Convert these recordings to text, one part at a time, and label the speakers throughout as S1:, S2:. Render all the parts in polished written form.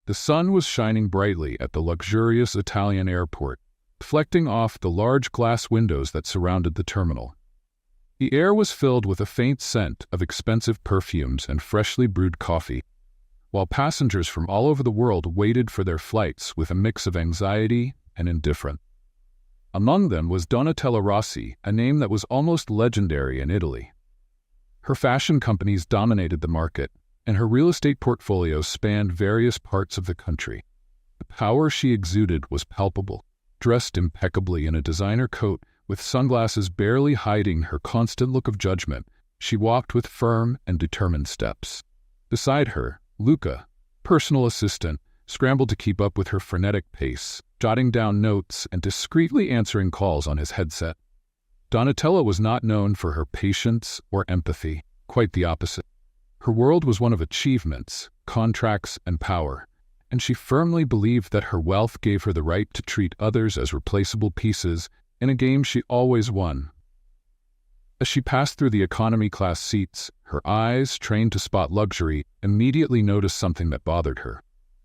S1: The sun was shining brightly at the luxurious Italian airport, reflecting off the large glass windows that surrounded the terminal. The air was filled with a faint scent of expensive perfumes and freshly brewed coffee, while passengers from all over the world waited for their flights with a mix of anxiety and indifference. Among them was Donatella Rossi, a name that was almost legendary in Italy. Her fashion companies dominated the market, and her real estate portfolio spanned various parts of the country. The power she exuded was palpable. Dressed impeccably in a designer coat, with sunglasses barely hiding her constant look of judgment, she walked with firm and determined steps. Beside her, Luca, personal assistant, scrambled to keep up with her frenetic pace, jotting down notes and discreetly answering calls on his headset. Donatella was not known for her patience or empathy, quite the opposite. Her world was one of achievements, contracts, and power, and she firmly believed that her wealth gave her the right to treat others as replaceable pieces in a game she always won. As she passed through the economy-class seats, her eyes, trained to spot luxury, immediately noticed something that bothered her.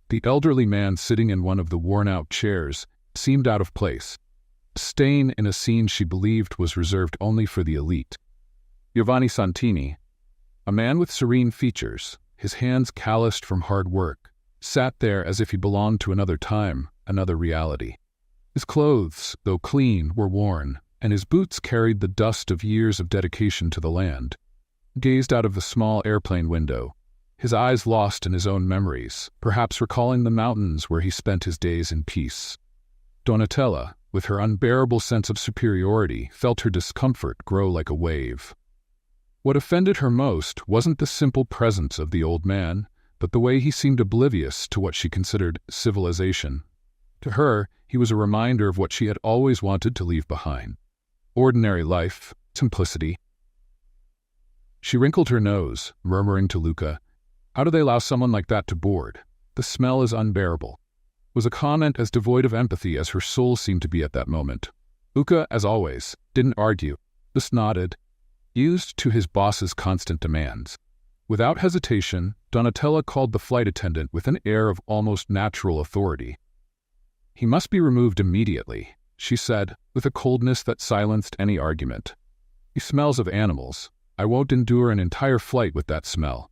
S1: The elderly man sitting in one of the worn-out chairs seemed out of place, a stain in a scene she believed was reserved only for the elite. Giovanni Santini, a man with serene features, his hands calloused from hard work, sat there as if he belonged to another time, another reality. His clothes, though clean, were worn, and his boots carried the dust of years of dedication to the land. He gazed out of the small airplane window, his eyes lost in his own memories, perhaps recalling the mountains where he spent his days in peace. Donatella, with her unbearable sense of superiority, felt her discomfort grow like a wave. What offended her most wasn't the simple presence of the old man, but the way he seemed oblivious to what she considered civilization. To her, he was a reminder of what she had always wanted to leave behind. Ordinary life, simplicity. She wrinkled her nose, murmuring to Luca, "How do they allow someone like that to board? The smell is unbearable." It was a comment as devoid of empathy as her soul seemed to be at that moment. Luca, as always, didn't argue, just nodded, used to his boss's constant demands. Without hesitation, Donatella called the flight attendant with an air of almost natural authority. "He must be removed immediately," she said, with a coldness that silenced any argument. "He smells of animals. I won't endure an entire flight with that smell."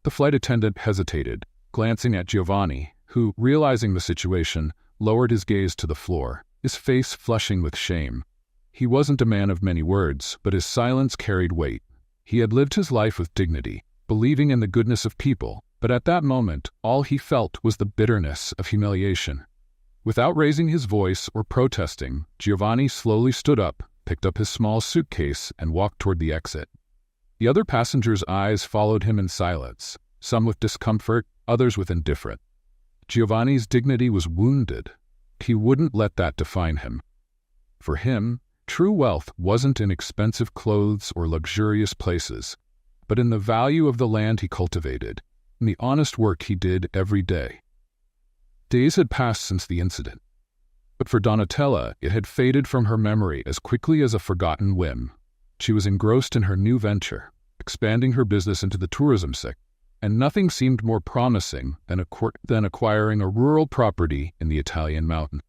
S1: The flight attendant hesitated, glancing at Giovanni, who, realizing the situation, lowered his gaze to the floor, his face flushing with shame. He wasn't a man of many words, but his silence carried weight. He had lived his life with dignity, believing in the goodness of people, but at that moment, all he felt was the bitterness of humiliation. Without raising his voice or protesting, Giovanni slowly stood up, picked up his small suitcase, and walked toward the exit. The other passengers' eyes followed him in silence, some with discomfort, others with indifference. Giovanni's dignity was wounded. He wouldn't let that define him. For him, true wealth wasn't in expensive clothes or luxurious places, but in the value of the land he cultivated, in the honest work he did every day. Days had passed since the incident, but for Donatella it had faded from her memory as quickly as a forgotten whim. She was engrossed in her new venture, expanding her business into the tourism sector, and nothing seemed more promising than acquiring a rural property in the Italian mountain.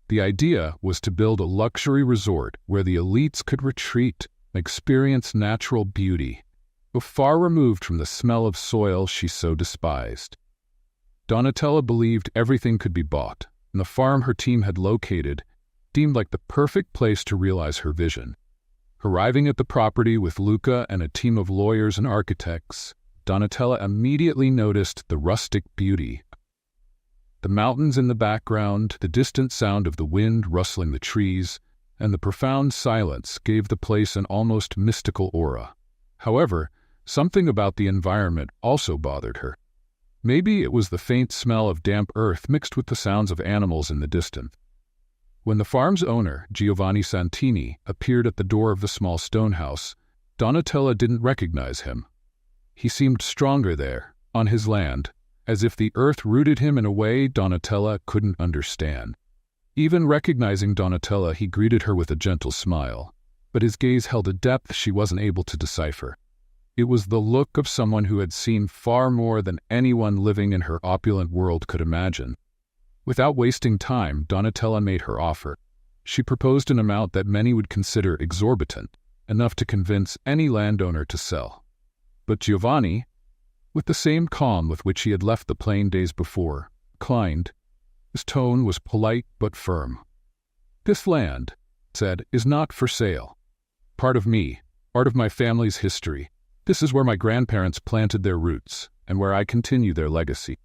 S1: The idea was to build a luxury resort where the elites could retreat and experience natural beauty, though far removed from the smell of soil she so despised. Donatella believed everything could be bought, and the farm her team had located seemed like the perfect place to realize her vision. Arriving at the property with Luca and a team of lawyers and architects, Donatella immediately noticed the rustic beauty. The mountains in the background, the distant sound of the wind rustling the trees, and the profound silence gave the place an almost mystical aura. However, something about the environment also bothered her. Maybe it was the faint smell of damp earth mixed with the sounds of animals in the distance. When the farm's owner, Giovanni Santini, appeared at the door of the small stone house, Donatella didn't recognize him. He seemed stronger there, on his land, as if the earth rooted him in a way Donatella couldn't understand. Even recognizing Donatella, he greeted her with a gentle smile, but his gaze held a depth she wasn't able to decipher. It was the look of someone who had seen far more than anyone living in her opulent world could imagine. Without wasting time, Donatella made her offer. She proposed an amount that many would consider exorbitant, enough to convince any landowner to sell. But Giovanni, with the same calm with which he had left the plain days before, declined. His tone was polite but firm. "This land," he said, "is not for sale. Part of me, part of my family's history. This is where my grandparents planted their roots, and where I continue their legacy.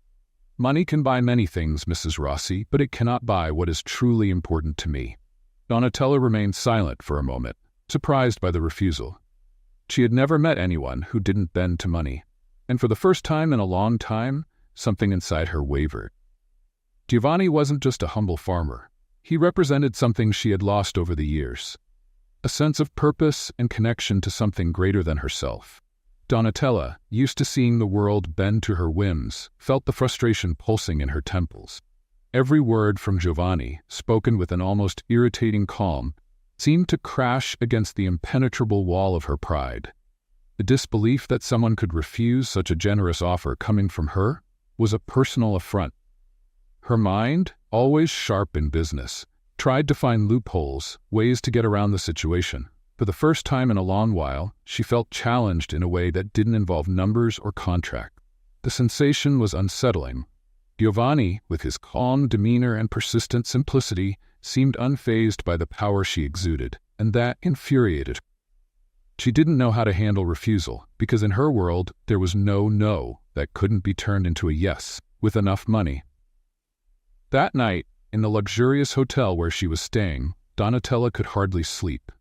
S1: Money can buy many things, Mrs. Rossi, but it cannot buy what is truly important to me." Donatella remained silent for a moment, surprised by the refusal. She had never met anyone who didn't bend to money, and for the first time in a long time, something inside her wavered. Giovanni wasn't just a humble farmer. He represented something she had lost over the years, a sense of purpose and connection to something greater than herself. Donatella, used to seeing the world bend to her whims, felt the frustration pulsing in her temples. Every word from Giovanni, spoken with an almost irritating calm, seemed to crash against the impenetrable wall of her pride. The disbelief that someone could refuse such a generous offer coming from her was a personal affront. Her mind, always sharp in business, tried to find loopholes, ways to get around the situation. For the first time in a long while, she felt challenged in a way that didn't involve numbers or contract. The sensation was unsettling. Giovanni, with his calm demeanor and persistent simplicity, seemed unfazed by the power she exuded, and that infuriated her. She didn't know how to handle refusal, because in her world there was no no that couldn't be turned into a yes, with enough money. That night, in the luxurious hotel where she was staying, Donatella could hardly sleep.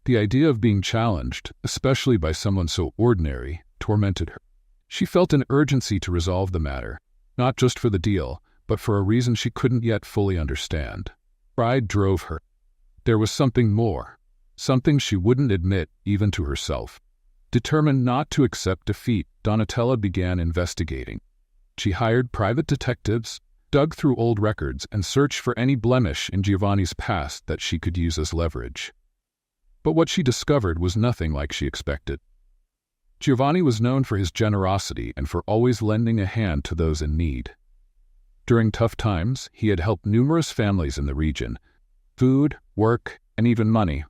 S1: The idea of being challenged, especially by someone so ordinary, tormented her. She felt an urgency to resolve the matter, not just for the deal, but for a reason she couldn't yet fully understand. Pride drove her. There was something more, something she wouldn't admit even to herself. Determined not to accept defeat, Donatella began investigating. She hired private detectives, dug through old records, and searched for any blemish in Giovanni's past that she could use as leverage. But what she discovered was nothing like she expected. Giovanni was known for his generosity and for always lending a hand to those in need. During tough times, he had helped numerous families in the region, food, work, and even money.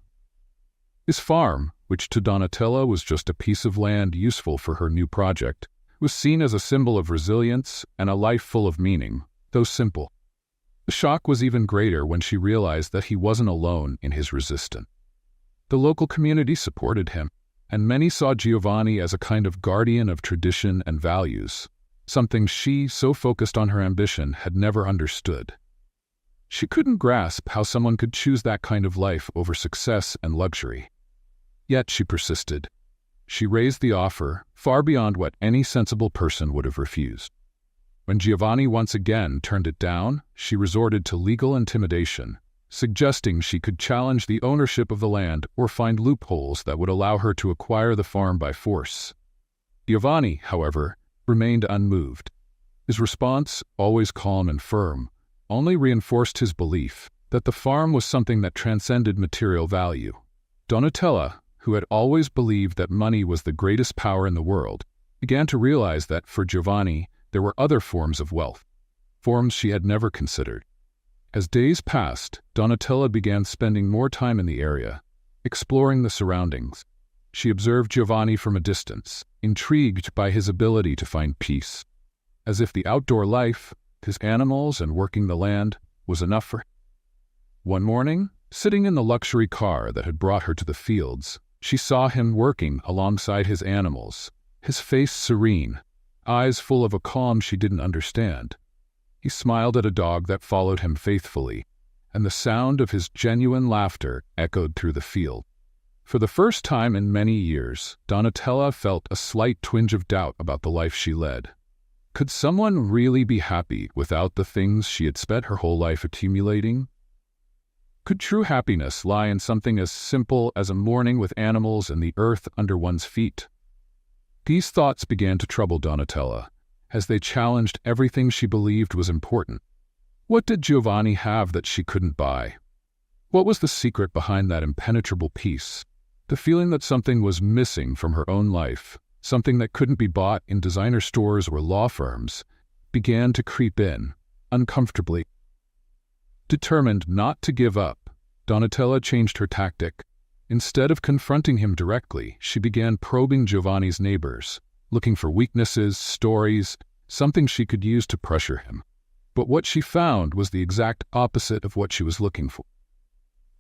S1: His farm, which to Donatella was just a piece of land useful for her new project, was seen as a symbol of resilience and a life full of meaning, though simple. The shock was even greater when she realized that he wasn't alone in his resistance. The local community supported him, and many saw Giovanni as a kind of guardian of tradition and values, something she, so focused on her ambition, had never understood. She couldn't grasp how someone could choose that kind of life over success and luxury. Yet she persisted. She raised the offer, far beyond what any sensible person would have refused. When Giovanni once again turned it down, she resorted to legal intimidation, suggesting she could challenge the ownership of the land or find loopholes that would allow her to acquire the farm by force. Giovanni, however, remained unmoved. His response, always calm and firm, only reinforced his belief that the farm was something that transcended material value. Donatella, who had always believed that money was the greatest power in the world, began to realize that for Giovanni there were other forms of wealth, forms she had never considered. As days passed, Donatella began spending more time in the area, exploring the surroundings. She observed Giovanni from a distance, intrigued by his ability to find peace, as if the outdoor life, his animals and working the land, was enough for him. One morning, sitting in the luxury car that had brought her to the fields, she saw him working alongside his animals, his face serene, eyes full of a calm she didn't understand. He smiled at a dog that followed him faithfully, and the sound of his genuine laughter echoed through the field. For the first time in many years, Donatella felt a slight twinge of doubt about the life she led. Could someone really be happy without the things she had spent her whole life accumulating? Could true happiness lie in something as simple as a morning with animals and the earth under one's feet? These thoughts began to trouble Donatella, as they challenged everything she believed was important. What did Giovanni have that she couldn't buy? What was the secret behind that impenetrable peace? The feeling that something was missing from her own life, something that couldn't be bought in designer stores or law firms, began to creep in, uncomfortably. Determined not to give up, Donatella changed her tactic. Instead of confronting him directly, she began probing Giovanni's neighbors, looking for weaknesses, stories, something she could use to pressure him. But what she found was the exact opposite of what she was looking for.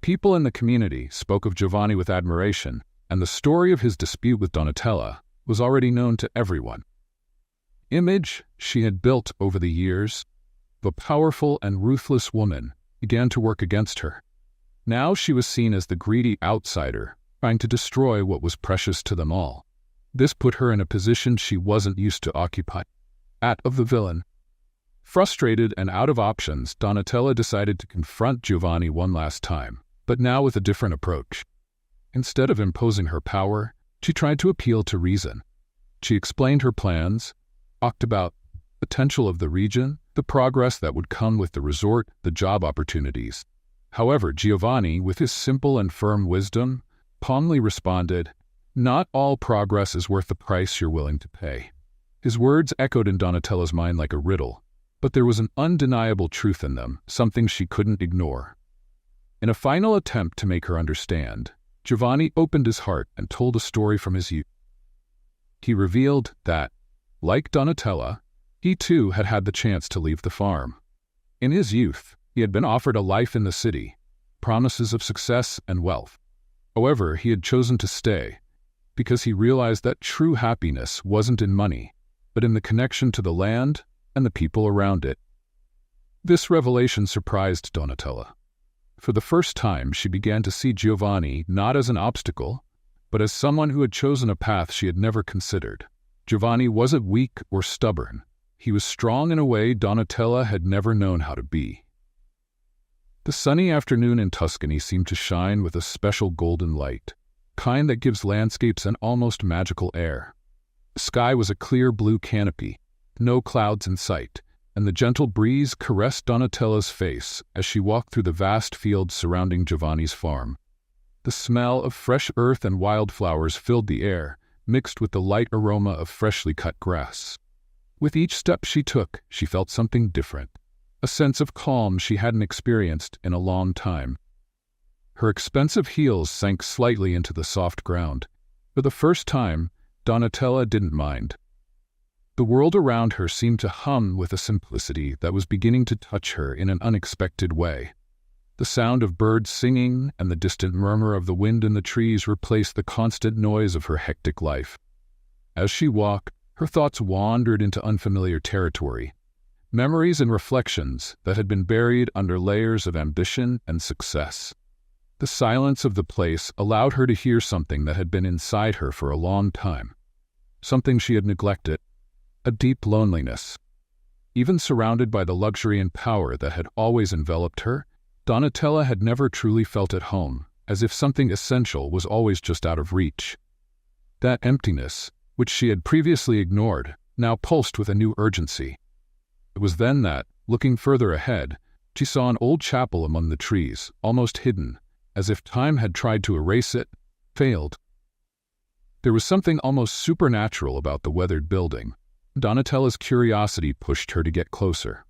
S1: People in the community spoke of Giovanni with admiration, and the story of his dispute with Donatella was already known to everyone. Image she had built over the years, the powerful and ruthless woman, began to work against her. Now she was seen as the greedy outsider, trying to destroy what was precious to them all. This put her in a position she wasn't used to occupy, that of the villain. Frustrated and out of options, Donatella decided to confront Giovanni one last time, but now with a different approach. Instead of imposing her power, she tried to appeal to reason. She explained her plans, talked about the potential of the region, the progress that would come with the resort, the job opportunities. However, Giovanni, with his simple and firm wisdom, calmly responded, "Not all progress is worth the price you're willing to pay." His words echoed in Donatella's mind like a riddle, but there was an undeniable truth in them, something she couldn't ignore. In a final attempt to make her understand, Giovanni opened his heart and told a story from his youth. He revealed that, like Donatella, he too had had the chance to leave the farm. In his youth, he had been offered a life in the city, promises of success and wealth. However, he had chosen to stay, because he realized that true happiness wasn't in money, but in the connection to the land and the people around it. This revelation surprised Donatella. For the first time, she began to see Giovanni not as an obstacle, but as someone who had chosen a path she had never considered. Giovanni wasn't weak or stubborn. He was strong in a way Donatella had never known how to be. The sunny afternoon in Tuscany seemed to shine with a special golden light, kind that gives landscapes an almost magical air. The sky was a clear blue canopy, no clouds in sight, and the gentle breeze caressed Donatella's face as she walked through the vast fields surrounding Giovanni's farm. The smell of fresh earth and wildflowers filled the air, mixed with the light aroma of freshly cut grass. With each step she took, she felt something different, a sense of calm she hadn't experienced in a long time. Her expensive heels sank slightly into the soft ground. For the first time, Donatella didn't mind. The world around her seemed to hum with a simplicity that was beginning to touch her in an unexpected way. The sound of birds singing and the distant murmur of the wind in the trees replaced the constant noise of her hectic life. As she walked, her thoughts wandered into unfamiliar territory, memories and reflections that had been buried under layers of ambition and success. The silence of the place allowed her to hear something that had been inside her for a long time, something she had neglected, a deep loneliness. Even surrounded by the luxury and power that had always enveloped her, Donatella had never truly felt at home, as if something essential was always just out of reach. That emptiness, which she had previously ignored, now pulsed with a new urgency. It was then that, looking further ahead, she saw an old chapel among the trees, almost hidden, as if time had tried to erase it, failed. There was something almost supernatural about the weathered building. Donatella's curiosity pushed her to get closer.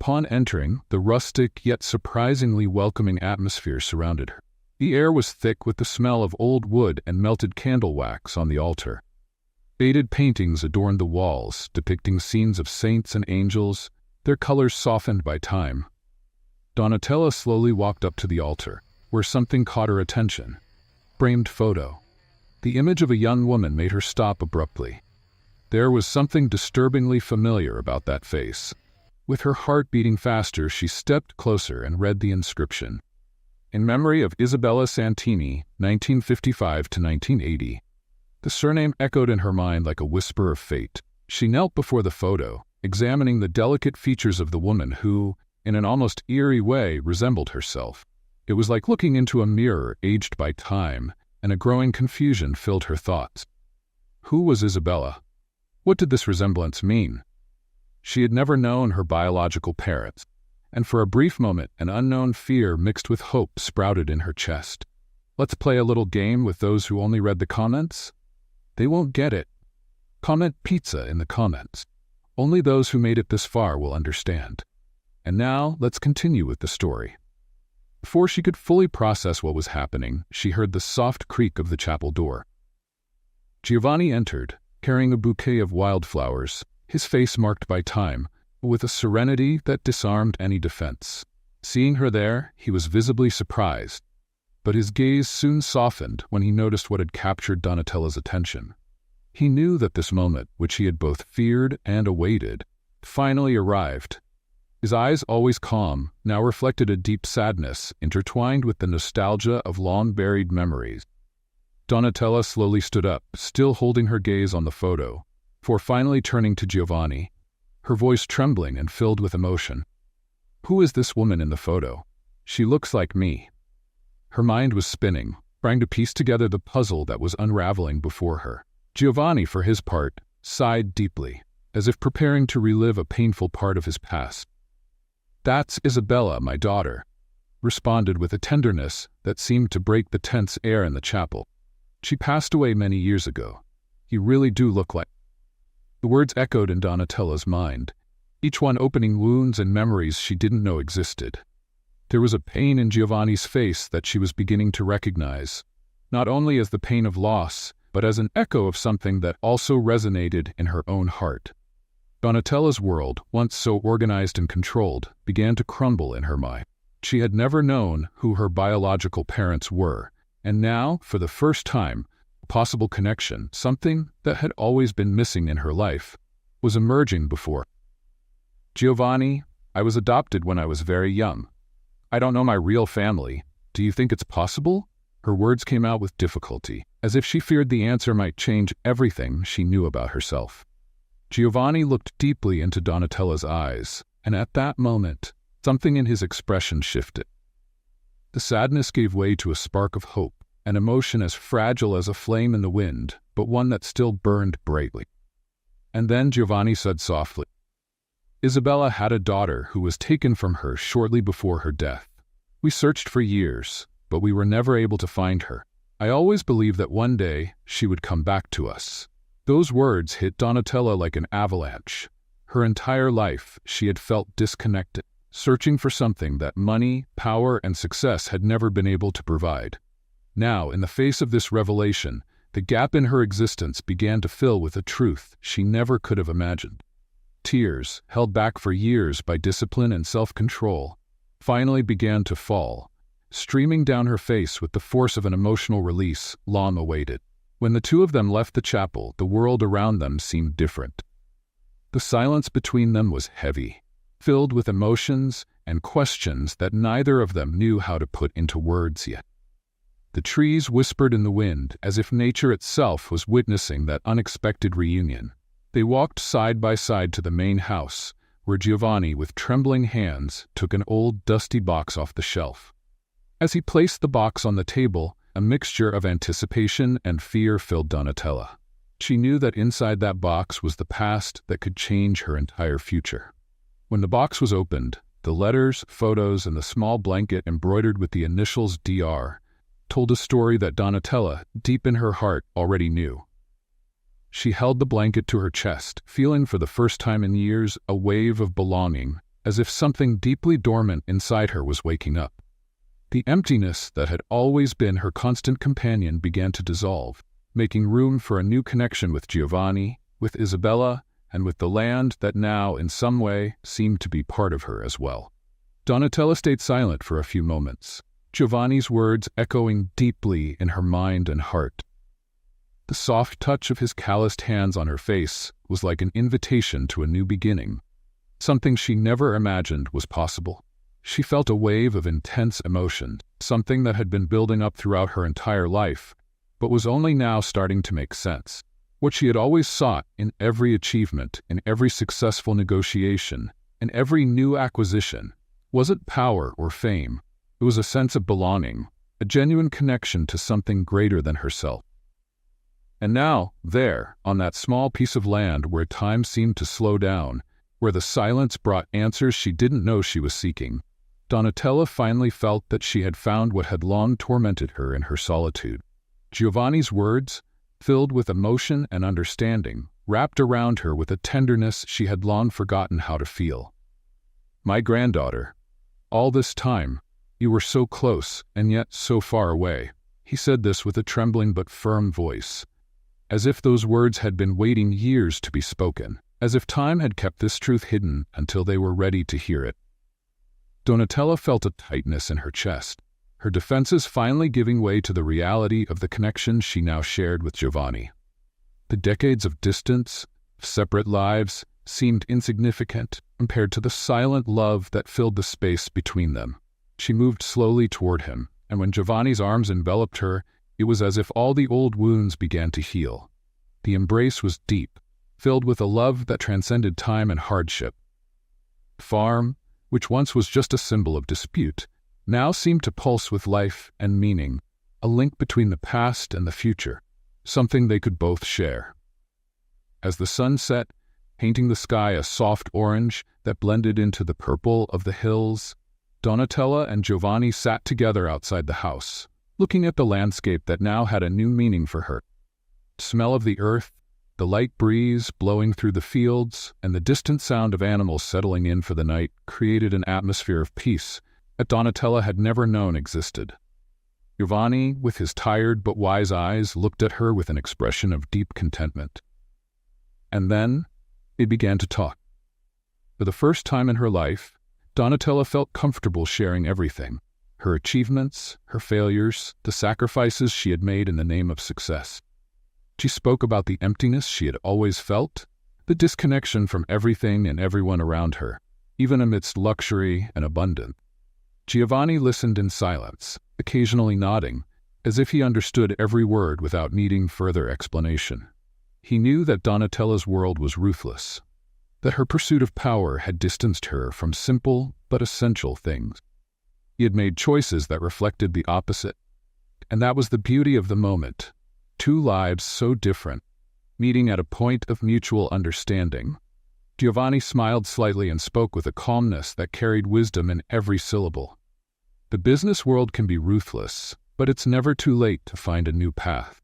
S1: Upon entering, the rustic yet surprisingly welcoming atmosphere surrounded her. The air was thick with the smell of old wood and melted candle wax on the altar. Faded paintings adorned the walls, depicting scenes of saints and angels, their colors softened by time. Donatella slowly walked up to the altar, where something caught her attention. Framed photo. The image of a young woman made her stop abruptly. There was something disturbingly familiar about that face. With her heart beating faster, she stepped closer and read the inscription. In memory of Isabella Santini, 1955 to 1980. The surname echoed in her mind like a whisper of fate. She knelt before the photo, examining the delicate features of the woman who, in an almost eerie way, resembled herself. It was like looking into a mirror aged by time, and a growing confusion filled her thoughts. Who was Isabella? What did this resemblance mean? She had never known her biological parents, and for a brief moment an unknown fear mixed with hope sprouted in her chest. Let's play a little game with those who only read the comments? They won't get it. Comment pizza in the comments. Only those who made it this far will understand. And now, let's continue with the story. Before she could fully process what was happening, she heard the soft creak of the chapel door. Giovanni entered, carrying a bouquet of wildflowers, his face marked by time, with a serenity that disarmed any defense. Seeing her there, he was visibly surprised, but his gaze soon softened when he noticed what had captured Donatella's attention. He knew that this moment, which he had both feared and awaited, finally arrived. His eyes, always calm, now reflected a deep sadness intertwined with the nostalgia of long-buried memories. Donatella slowly stood up, still holding her gaze on the photo, before finally turning to Giovanni, her voice trembling and filled with emotion. "Who is this woman in the photo? She looks like me." Her mind was spinning, trying to piece together the puzzle that was unraveling before her. Giovanni, for his part, sighed deeply, as if preparing to relive a painful part of his past. "That's Isabella, my daughter," responded with a tenderness that seemed to break the tense air in the chapel. "She passed away many years ago. You really do look like—" The words echoed in Donatella's mind, each one opening wounds and memories she didn't know existed. There was a pain in Giovanni's face that she was beginning to recognize, not only as the pain of loss, but as an echo of something that also resonated in her own heart. Donatella's world, once so organized and controlled, began to crumble in her mind. She had never known who her biological parents were, and now, for the first time, a possible connection, something that had always been missing in her life, was emerging before. "Giovanni, I was adopted when I was very young. I don't know my real family. Do you think it's possible?" Her words came out with difficulty, as if she feared the answer might change everything she knew about herself. Giovanni looked deeply into Donatella's eyes, and at that moment, something in his expression shifted. The sadness gave way to a spark of hope, an emotion as fragile as a flame in the wind, but one that still burned brightly. And then Giovanni said softly, "Isabella had a daughter who was taken from her shortly before her death. We searched for years, but we were never able to find her. I always believed that one day she would come back to us." Those words hit Donatella like an avalanche. Her entire life, she had felt disconnected, searching for something that money, power, and success had never been able to provide. Now, in the face of this revelation, the gap in her existence began to fill with a truth she never could have imagined. Tears, held back for years by discipline and self-control, finally began to fall, streaming down her face with the force of an emotional release long awaited. When the two of them left the chapel, the world around them seemed different. The silence between them was heavy, filled with emotions and questions that neither of them knew how to put into words yet. The trees whispered in the wind as if nature itself was witnessing that unexpected reunion. They walked side by side to the main house, where Giovanni, with trembling hands, took an old dusty box off the shelf. As he placed the box on the table, a mixture of anticipation and fear filled Donatella. She knew that inside that box was the past that could change her entire future. When the box was opened, the letters, photos, and the small blanket embroidered with the initials DR told a story that Donatella, deep in her heart, already knew. She held the blanket to her chest, feeling for the first time in years a wave of belonging, as if something deeply dormant inside her was waking up. The emptiness that had always been her constant companion began to dissolve, making room for a new connection with Giovanni, with Isabella, and with the land that now, in some way, seemed to be part of her as well. Donatella stayed silent for a few moments, Giovanni's words echoing deeply in her mind and heart. The soft touch of his calloused hands on her face was like an invitation to a new beginning, something she never imagined was possible. She felt a wave of intense emotion, something that had been building up throughout her entire life, but was only now starting to make sense. What she had always sought in every achievement, in every successful negotiation, in every new acquisition, wasn't power or fame. It was a sense of belonging, a genuine connection to something greater than herself. And now, there, on that small piece of land where time seemed to slow down, where the silence brought answers she didn't know she was seeking, Donatella finally felt that she had found what had long tormented her in her solitude. Giovanni's words, filled with emotion and understanding, wrapped around her with a tenderness she had long forgotten how to feel. "My granddaughter, all this time, you were so close and yet so far away." He said this with a trembling but firm voice, as if those words had been waiting years to be spoken, as if time had kept this truth hidden until they were ready to hear it. Donatella felt a tightness in her chest, her defenses finally giving way to the reality of the connection she now shared with Giovanni. The decades of distance, separate lives, seemed insignificant compared to the silent love that filled the space between them. She moved slowly toward him, and when Giovanni's arms enveloped her, it was as if all the old wounds began to heal. The embrace was deep, filled with a love that transcended time and hardship. The farm, which once was just a symbol of dispute, now seemed to pulse with life and meaning, a link between the past and the future, something they could both share. As the sun set, painting the sky a soft orange that blended into the purple of the hills, Donatella and Giovanni sat together outside the house, looking at the landscape that now had a new meaning for her. The smell of the earth, the light breeze blowing through the fields, and the distant sound of animals settling in for the night created an atmosphere of peace that Donatella had never known existed. Giovanni, with his tired but wise eyes, looked at her with an expression of deep contentment. And then they began to talk. For the first time in her life, Donatella felt comfortable sharing everything: her achievements, her failures, the sacrifices she had made in the name of success. She spoke about the emptiness she had always felt, the disconnection from everything and everyone around her, even amidst luxury and abundance. Giovanni listened in silence, occasionally nodding, as if he understood every word without needing further explanation. He knew that Donatella's world was ruthless, that her pursuit of power had distanced her from simple but essential things. He had made choices that reflected the opposite, and that was the beauty of the moment. Two lives so different, meeting at a point of mutual understanding. Giovanni smiled slightly and spoke with a calmness that carried wisdom in every syllable. The business world can be ruthless, but it's never too late to find a new path.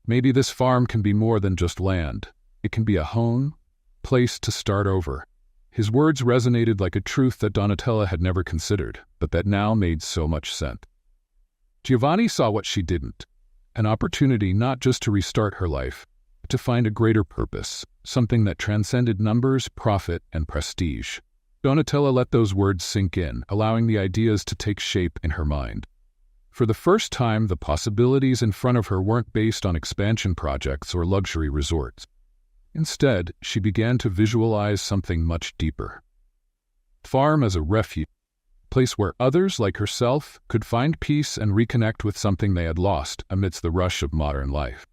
S1: Maybe this farm can be more than just land. It can be a home, place to start over. His words resonated like a truth that Donatella had never considered, but that now made so much sense. Giovanni saw what she didn't: an opportunity not just to restart her life, but to find a greater purpose, something that transcended numbers, profit, and prestige. Donatella let those words sink in, allowing the ideas to take shape in her mind. For the first time, the possibilities in front of her weren't based on expansion projects or luxury resorts. Instead, she began to visualize something much deeper. Farm as a refuge, a place where others like herself could find peace and reconnect with something they had lost amidst the rush of modern life.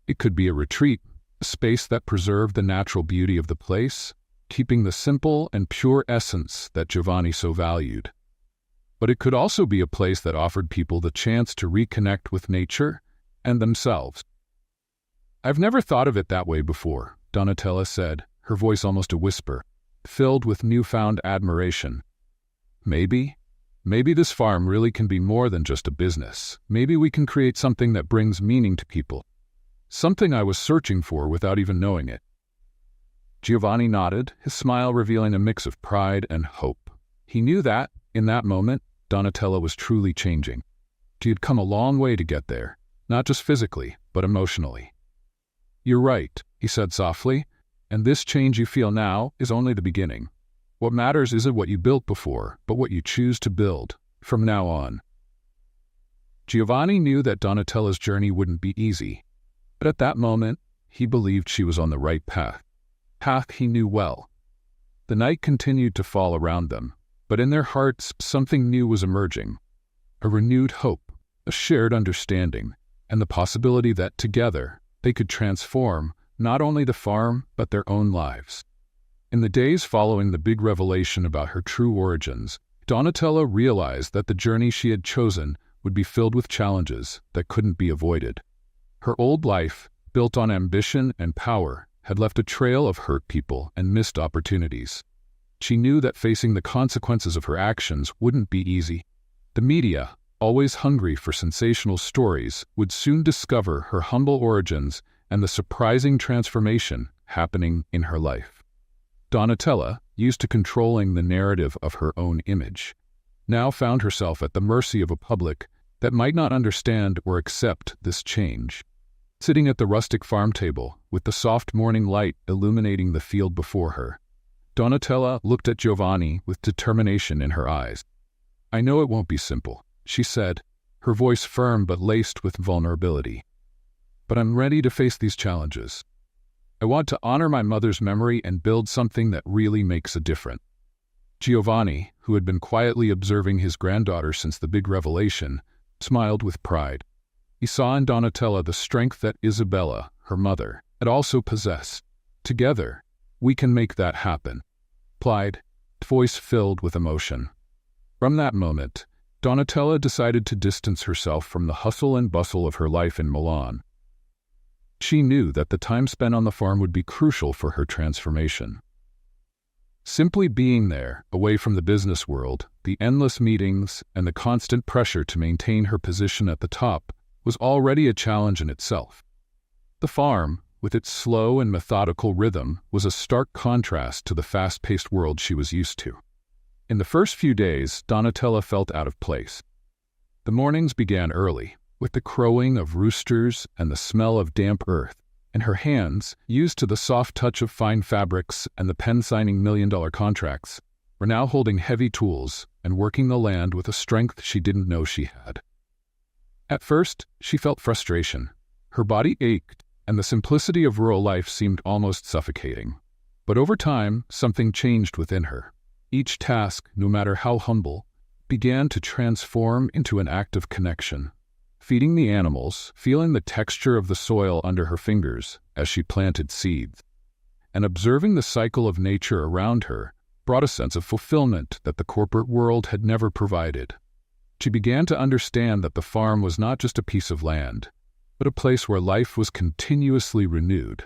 S1: It could be a retreat, a space that preserved the natural beauty of the place, keeping the simple and pure essence that Giovanni so valued. But it could also be a place that offered people the chance to reconnect with nature and themselves. "I've never thought of it that way before," Donatella said, her voice almost a whisper, filled with newfound admiration. Maybe this farm really can be more than just a business. Maybe we can create something that brings meaning to people. Something I was searching for without even knowing it." Giovanni nodded, his smile revealing a mix of pride and hope. He knew that, in that moment, Donatella was truly changing. She had come a long way to get there, not just physically, but emotionally. "You're right," he said softly, "and this change you feel now is only the beginning. What matters isn't what you built before, but what you choose to build from now on." Giovanni knew that Donatella's journey wouldn't be easy, but at that moment, he believed she was on the right path he knew well. The night continued to fall around them, but in their hearts something new was emerging. A renewed hope, a shared understanding, and the possibility that together they could transform not only the farm but their own lives. In the days following the big revelation about her true origins, Donatella realized that the journey she had chosen would be filled with challenges that couldn't be avoided. Her old life, built on ambition and power, had left a trail of hurt people and missed opportunities. She knew that facing the consequences of her actions wouldn't be easy. The media, always hungry for sensational stories, would soon discover her humble origins and the surprising transformation happening in her life. Donatella, used to controlling the narrative of her own image, now found herself at the mercy of a public that might not understand or accept this change. Sitting at the rustic farm table, with the soft morning light illuminating the field before her, Donatella looked at Giovanni with determination in her eyes. "I know it won't be simple," she said, her voice firm but laced with vulnerability. "But I'm ready to face these challenges. I want to honor my mother's memory and build something that really makes a difference." Giovanni, who had been quietly observing his granddaughter since the big revelation, smiled with pride. He saw in Donatella the strength that Isabella, her mother, had also possessed. "Together, we can make that happen," replied, voice filled with emotion. From that moment, Donatella decided to distance herself from the hustle and bustle of her life in Milan. She knew that the time spent on the farm would be crucial for her transformation. Simply being there, away from the business world, the endless meetings, and the constant pressure to maintain her position at the top, was already a challenge in itself. The farm, with its slow and methodical rhythm, was a stark contrast to the fast-paced world she was used to. In the first few days, Donatella felt out of place. The mornings began early, with the crowing of roosters and the smell of damp earth, and her hands, used to the soft touch of fine fabrics and the pen signing million-dollar contracts, were now holding heavy tools and working the land with a strength she didn't know she had. At first, she felt frustration. Her body ached, and the simplicity of rural life seemed almost suffocating. But over time, something changed within her. Each task, no matter how humble, began to transform into an act of connection. Feeding the animals, feeling the texture of the soil under her fingers as she planted seeds, and observing the cycle of nature around her brought a sense of fulfillment that the corporate world had never provided. She began to understand that the farm was not just a piece of land, but a place where life was continuously renewed,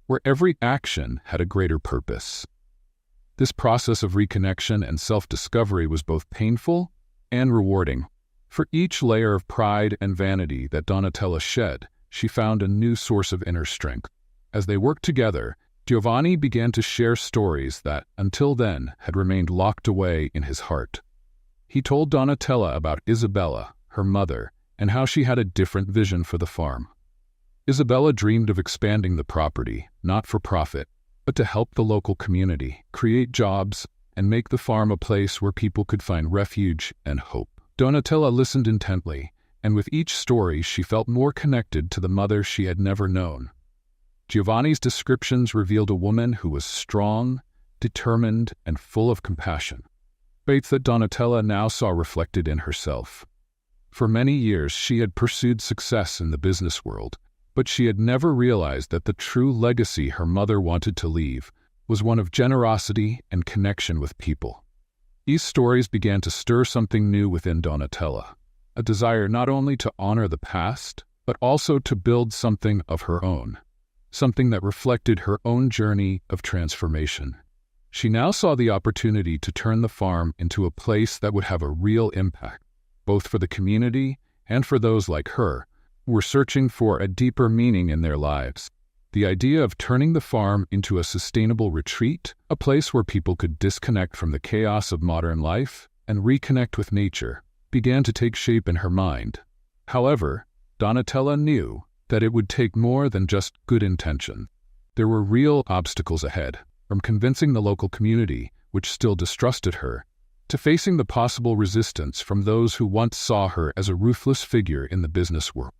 S1: where every action had a greater purpose. This process of reconnection and self-discovery was both painful and rewarding. For each layer of pride and vanity that Donatella shed, she found a new source of inner strength. As they worked together, Giovanni began to share stories that, until then, had remained locked away in his heart. He told Donatella about Isabella, her mother, and how she had a different vision for the farm. Isabella dreamed of expanding the property, not for profit, but to help the local community, create jobs, and make the farm a place where people could find refuge and hope. Donatella listened intently, and with each story she felt more connected to the mother she had never known. Giovanni's descriptions revealed a woman who was strong, determined, and full of compassion, traits that Donatella now saw reflected in herself. For many years she had pursued success in the business world, but she had never realized that the true legacy her mother wanted to leave was one of generosity and connection with people. These stories began to stir something new within Donatella, a desire not only to honor the past, but also to build something of her own, something that reflected her own journey of transformation. She now saw the opportunity to turn the farm into a place that would have a real impact, both for the community and for those like her who were searching for a deeper meaning in their lives. The idea of turning the farm into a sustainable retreat, a place where people could disconnect from the chaos of modern life and reconnect with nature, began to take shape in her mind. However, Donatella knew that it would take more than just good intention. There were real obstacles ahead, from convincing the local community, which still distrusted her, to facing the possible resistance from those who once saw her as a ruthless figure in the business world.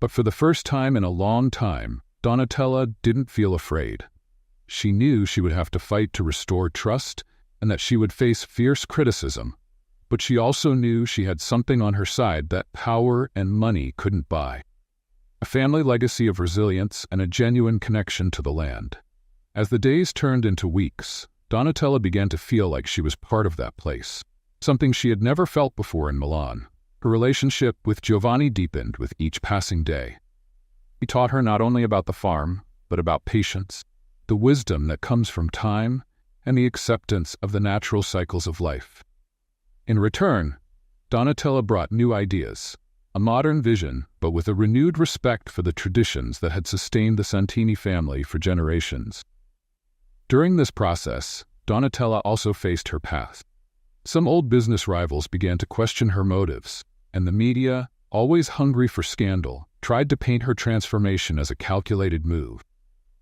S1: But for the first time in a long time, Donatella didn't feel afraid. She knew she would have to fight to restore trust and that she would face fierce criticism, but she also knew she had something on her side that power and money couldn't buy. A family legacy of resilience and a genuine connection to the land. As the days turned into weeks, Donatella began to feel like she was part of that place, something she had never felt before in Milan. Her relationship with Giovanni deepened with each passing day. He taught her not only about the farm, but about patience, the wisdom that comes from time, and the acceptance of the natural cycles of life. In return, Donatella brought new ideas, a modern vision, but with a renewed respect for the traditions that had sustained the Santini family for generations. During this process, Donatella also faced her past. Some old business rivals began to question her motives, and the media, always hungry for scandal, tried to paint her transformation as a calculated move.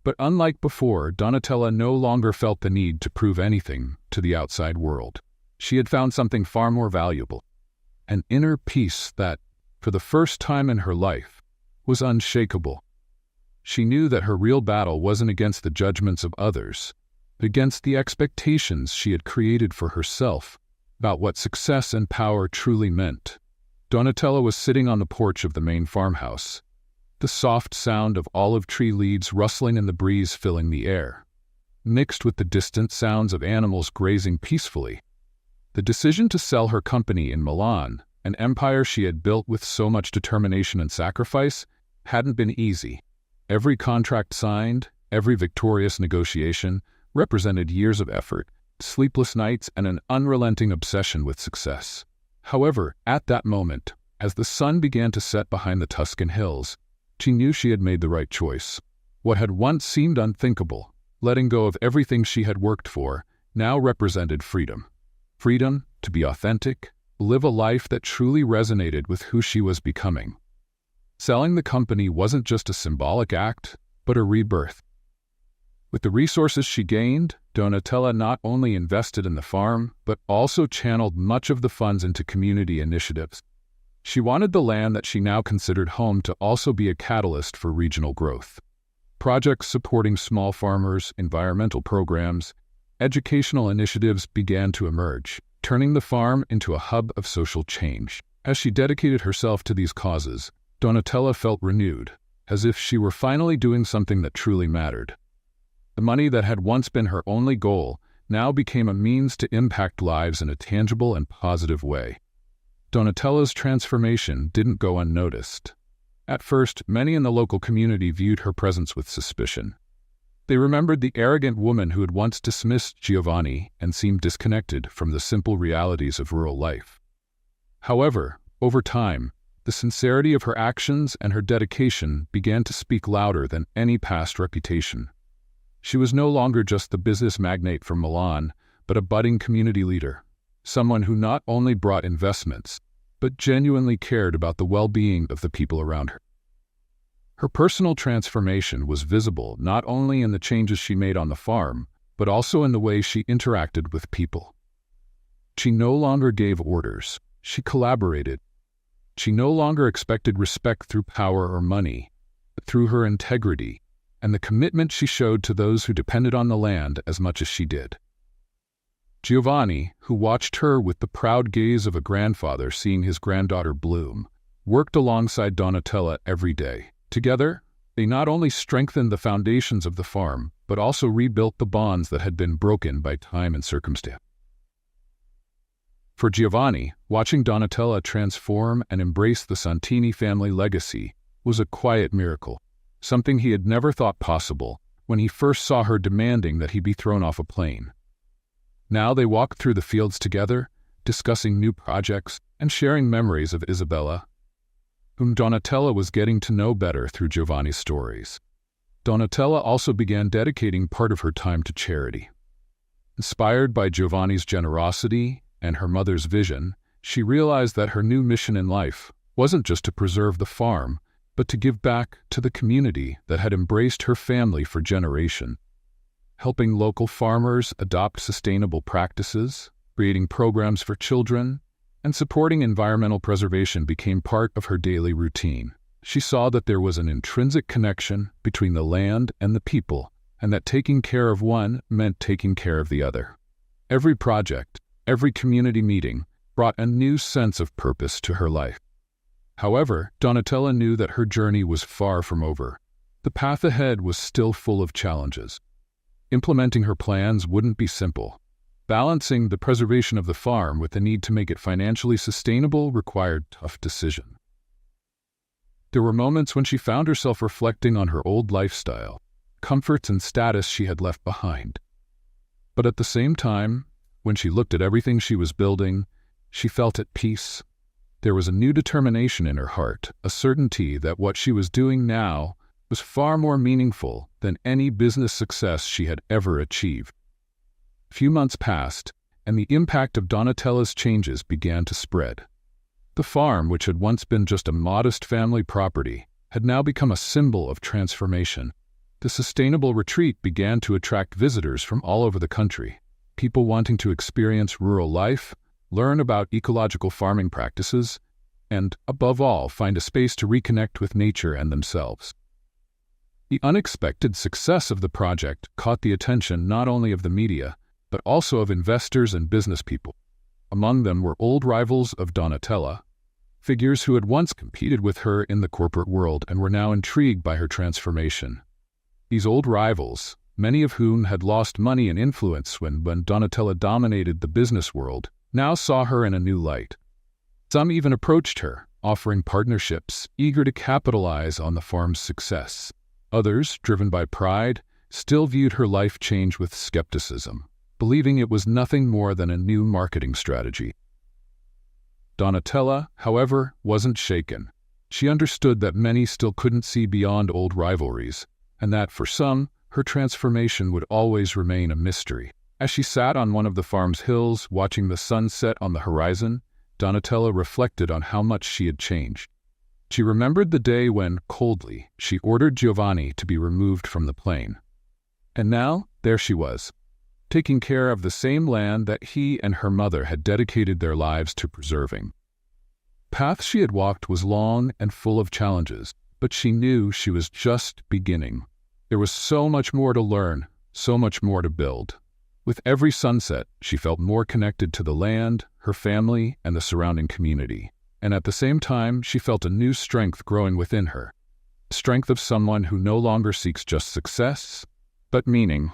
S1: But unlike before, Donatella no longer felt the need to prove anything to the outside world. She had found something far more valuable, an inner peace that, for the first time in her life, was unshakable. She knew that her real battle wasn't against the judgments of others, but against the expectations she had created for herself about what success and power truly meant. Donatella was sitting on the porch of the main farmhouse, the soft sound of olive tree leaves rustling in the breeze filling the air, mixed with the distant sounds of animals grazing peacefully. The decision to sell her company in Milan, an empire she had built with so much determination and sacrifice, hadn't been easy. Every contract signed, every victorious negotiation, represented years of effort, sleepless nights, and an unrelenting obsession with success. However, at that moment, as the sun began to set behind the Tuscan hills, she knew she had made the right choice. What had once seemed unthinkable, letting go of everything she had worked for, now represented freedom. Freedom to be authentic, live a life that truly resonated with who she was becoming. Selling the company wasn't just a symbolic act, but a rebirth. With the resources she gained, Donatella not only invested in the farm, but also channeled much of the funds into community initiatives. She wanted the land that she now considered home to also be a catalyst for regional growth. Projects supporting small farmers, environmental programs, educational initiatives began to emerge, turning the farm into a hub of social change. As she dedicated herself to these causes, Donatella felt renewed, as if she were finally doing something that truly mattered. The money that had once been her only goal now became a means to impact lives in a tangible and positive way. Donatella's transformation didn't go unnoticed. At first, many in the local community viewed her presence with suspicion. They remembered the arrogant woman who had once dismissed Giovanni and seemed disconnected from the simple realities of rural life. However, over time, the sincerity of her actions and her dedication began to speak louder than any past reputation. She was no longer just the business magnate from Milan, but a budding community leader, someone who not only brought investments, but genuinely cared about the well-being of the people around her. Her personal transformation was visible not only in the changes she made on the farm, but also in the way she interacted with people. She no longer gave orders, she collaborated. She no longer expected respect through power or money, but through her integrity and the commitment she showed to those who depended on the land as much as she did. Giovanni, who watched her with the proud gaze of a grandfather seeing his granddaughter bloom, worked alongside Donatella every day. Together, they not only strengthened the foundations of the farm, but also rebuilt the bonds that had been broken by time and circumstance. For Giovanni, watching Donatella transform and embrace the Santini family legacy was a quiet miracle, something he had never thought possible when he first saw her demanding that he be thrown off a plane. Now they walked through the fields together, discussing new projects and sharing memories of Isabella, whom Donatella was getting to know better through Giovanni's stories. Donatella also began dedicating part of her time to charity. Inspired by Giovanni's generosity and her mother's vision, she realized that her new mission in life wasn't just to preserve the farm, but to give back to the community that had embraced her family for generations. Helping local farmers adopt sustainable practices, creating programs for children, and supporting environmental preservation became part of her daily routine. She saw that there was an intrinsic connection between the land and the people, and that taking care of one meant taking care of the other. Every project, every community meeting, brought a new sense of purpose to her life. However, Donatella knew that her journey was far from over. The path ahead was still full of challenges. Implementing her plans wouldn't be simple. Balancing the preservation of the farm with the need to make it financially sustainable required tough decisions. There were moments when she found herself reflecting on her old lifestyle, comforts and status she had left behind. But at the same time, when she looked at everything she was building, she felt at peace. There was a new determination in her heart, a certainty that what she was doing now was far more meaningful than any business success she had ever achieved. A few months passed, and the impact of Donatella's changes began to spread. The farm, which had once been just a modest family property, had now become a symbol of transformation. The sustainable retreat began to attract visitors from all over the country, people wanting to experience rural life, learn about ecological farming practices, and, above all, find a space to reconnect with nature and themselves. The unexpected success of the project caught the attention not only of the media, but also of investors and business people. Among them were old rivals of Donatella, figures who had once competed with her in the corporate world and were now intrigued by her transformation. These old rivals, many of whom had lost money and influence when Donatella dominated the business world, now saw her in a new light. Some even approached her, offering partnerships, eager to capitalize on the farm's success. Others, driven by pride, still viewed her life change with skepticism, believing it was nothing more than a new marketing strategy. Donatella, however, wasn't shaken. She understood that many still couldn't see beyond old rivalries, and that for some, her transformation would always remain a mystery. As she sat on one of the farm's hills, watching the sun set on the horizon, Donatella reflected on how much she had changed. She remembered the day when, coldly, she ordered Giovanni to be removed from the plane. And now, there she was, taking care of the same land that he and her mother had dedicated their lives to preserving. The path she had walked was long and full of challenges, but she knew she was just beginning. There was so much more to learn, so much more to build. With every sunset, she felt more connected to the land, her family, and the surrounding community. And at the same time, she felt a new strength growing within her. The strength of someone who no longer seeks just success, but meaning.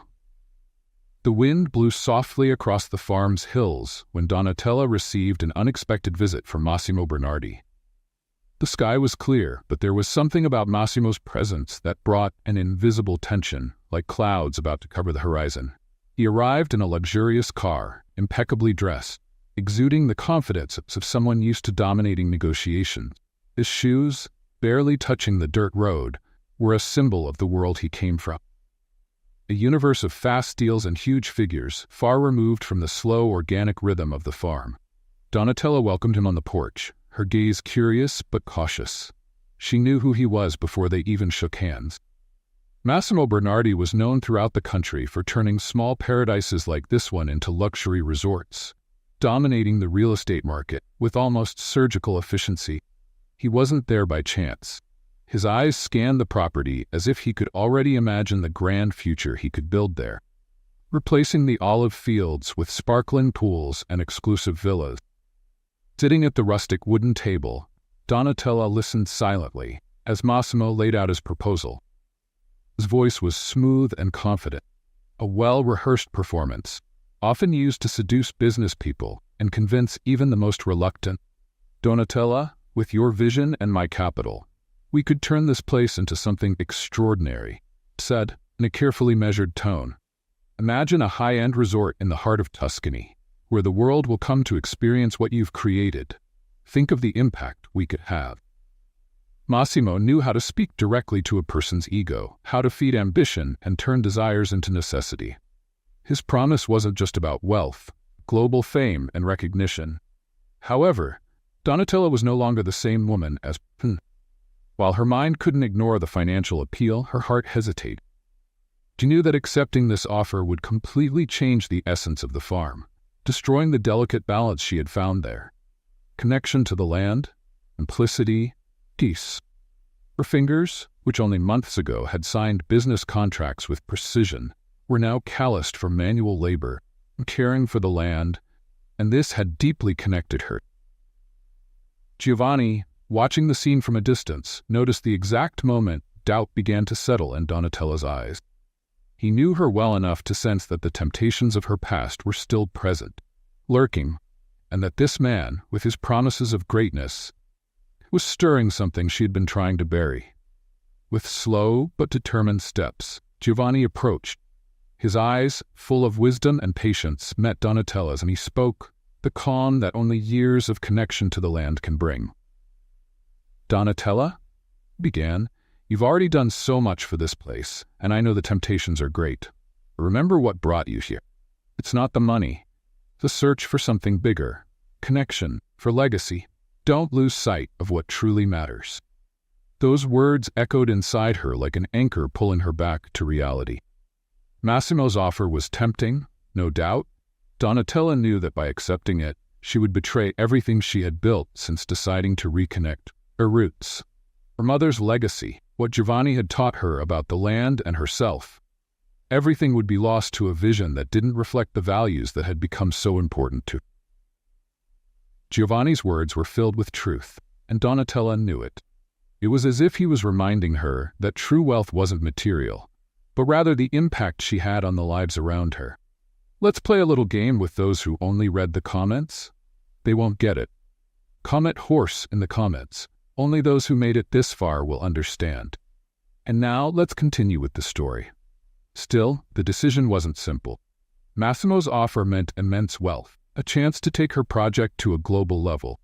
S1: The wind blew softly across the farm's hills when Donatella received an unexpected visit from Massimo Bernardi. The sky was clear, but there was something about Massimo's presence that brought an invisible tension, like clouds about to cover the horizon. He arrived in a luxurious car, impeccably dressed, exuding the confidence of someone used to dominating negotiations. His shoes, barely touching the dirt road, were a symbol of the world he came from. A universe of fast deals and huge figures, far removed from the slow, organic rhythm of the farm. Donatella welcomed him on the porch, her gaze curious but cautious. She knew who he was before they even shook hands. Massimo Bernardi was known throughout the country for turning small paradises like this one into luxury resorts, dominating the real estate market with almost surgical efficiency. He wasn't there by chance. His eyes scanned the property as if he could already imagine the grand future he could build there, replacing the olive fields with sparkling pools and exclusive villas. Sitting at the rustic wooden table, Donatella listened silently as Massimo laid out his proposal. His voice was smooth and confident, a well-rehearsed performance, often used to seduce business people and convince even the most reluctant. Donatella, with your vision and my capital, we could turn this place into something extraordinary, said in a carefully measured tone. Imagine a high-end resort in the heart of Tuscany, where the world will come to experience what you've created. Think of the impact we could have. Massimo knew how to speak directly to a person's ego, how to feed ambition and turn desires into necessity. His promise wasn't just about wealth, global fame, and recognition. However, Donatella was no longer the same woman as While her mind couldn't ignore the financial appeal, her heart hesitated. She knew that accepting this offer would completely change the essence of the farm, destroying the delicate balance she had found there. Connection to the land, simplicity, peace. Her fingers, which only months ago had signed business contracts with precision, were now calloused from manual labor and caring for the land, and this had deeply connected her. Giovanni, watching the scene from a distance, noticed the exact moment doubt began to settle in Donatella's eyes. He knew her well enough to sense that the temptations of her past were still present, lurking, and that this man, with his promises of greatness, was stirring something she had been trying to bury. With slow but determined steps, Giovanni approached. His eyes, full of wisdom and patience, met Donatella's, and he spoke, the calm that only years of connection to the land can bring. "Donatella," he began, "you've already done so much for this place, and I know the temptations are great. Remember what brought you here. It's not the money. The search for something bigger. Connection, for legacy. Don't lose sight of what truly matters." Those words echoed inside her like an anchor pulling her back to reality. Massimo's offer was tempting, no doubt. Donatella knew that by accepting it, she would betray everything she had built since deciding to reconnect her roots. Her mother's legacy, what Giovanni had taught her about the land and herself. Everything would be lost to a vision that didn't reflect the values that had become so important to her. Giovanni's words were filled with truth, and Donatella knew it. It was as if he was reminding her that true wealth wasn't material, but rather the impact she had on the lives around her. Let's play a little game with those who only read the comments. They won't get it. Comment horse in the comments. Only those who made it this far will understand. And now let's continue with the story. Still, the decision wasn't simple. Massimo's offer meant immense wealth, a chance to take her project to a global level.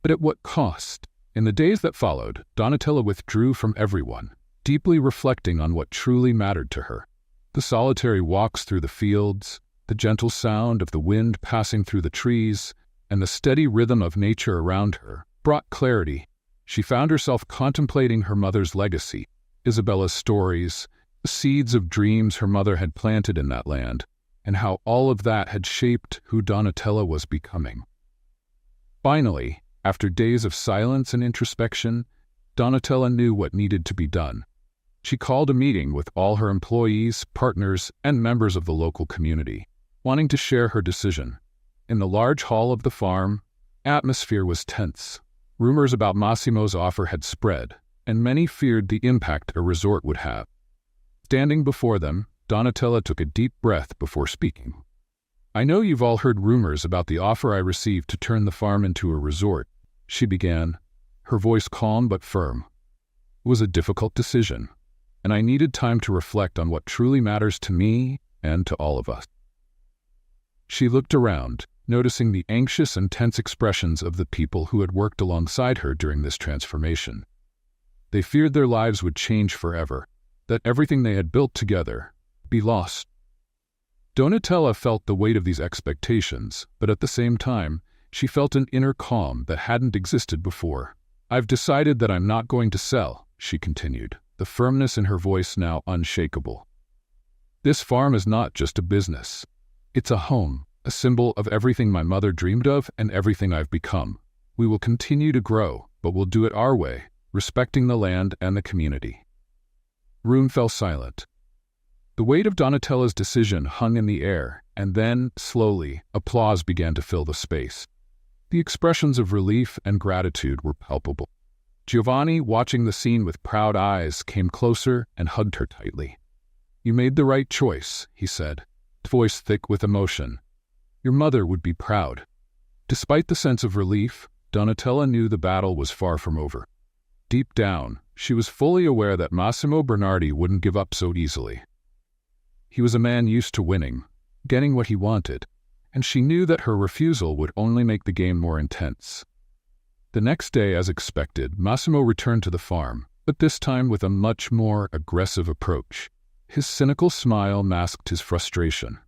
S1: But at what cost? In the days that followed, Donatella withdrew from everyone, deeply reflecting on what truly mattered to her. The solitary walks through the fields, the gentle sound of the wind passing through the trees, and the steady rhythm of nature around her brought clarity. She found herself contemplating her mother's legacy, Isabella's stories, the seeds of dreams her mother had planted in that land, and how all of that had shaped who Donatella was becoming. Finally, after days of silence and introspection, Donatella knew what needed to be done. She called a meeting with all her employees, partners, and members of the local community, wanting to share her decision. In the large hall of the farm, atmosphere was tense. Rumors about Massimo's offer had spread, and many feared the impact a resort would have. Standing before them, Donatella took a deep breath before speaking. "I know you've all heard rumors about the offer I received to turn the farm into a resort," she began, her voice calm but firm. "It was a difficult decision, and I needed time to reflect on what truly matters to me and to all of us." She looked around, noticing the anxious and tense expressions of the people who had worked alongside her during this transformation. They feared their lives would change forever, that everything they had built together be lost. Donatella felt the weight of these expectations, but at the same time, she felt an inner calm that hadn't existed before. "I've decided that I'm not going to sell," she continued, the firmness in her voice now unshakable. "This farm is not just a business. It's a home, a symbol of everything my mother dreamed of and everything I've become. We will continue to grow, but we'll do it our way, respecting the land and the community." Room fell silent. The weight of Donatella's decision hung in the air, and then, slowly, applause began to fill the space. The expressions of relief and gratitude were palpable. Giovanni, watching the scene with proud eyes, came closer and hugged her tightly. "You made the right choice," he said, voice thick with emotion. "Your mother would be proud." Despite the sense of relief, Donatella knew the battle was far from over. Deep down, she was fully aware that Massimo Bernardi wouldn't give up so easily. He was a man used to winning, getting what he wanted, and she knew that her refusal would only make the game more intense. The next day, as expected, Massimo returned to the farm, but this time with a much more aggressive approach. His cynical smile masked his frustration.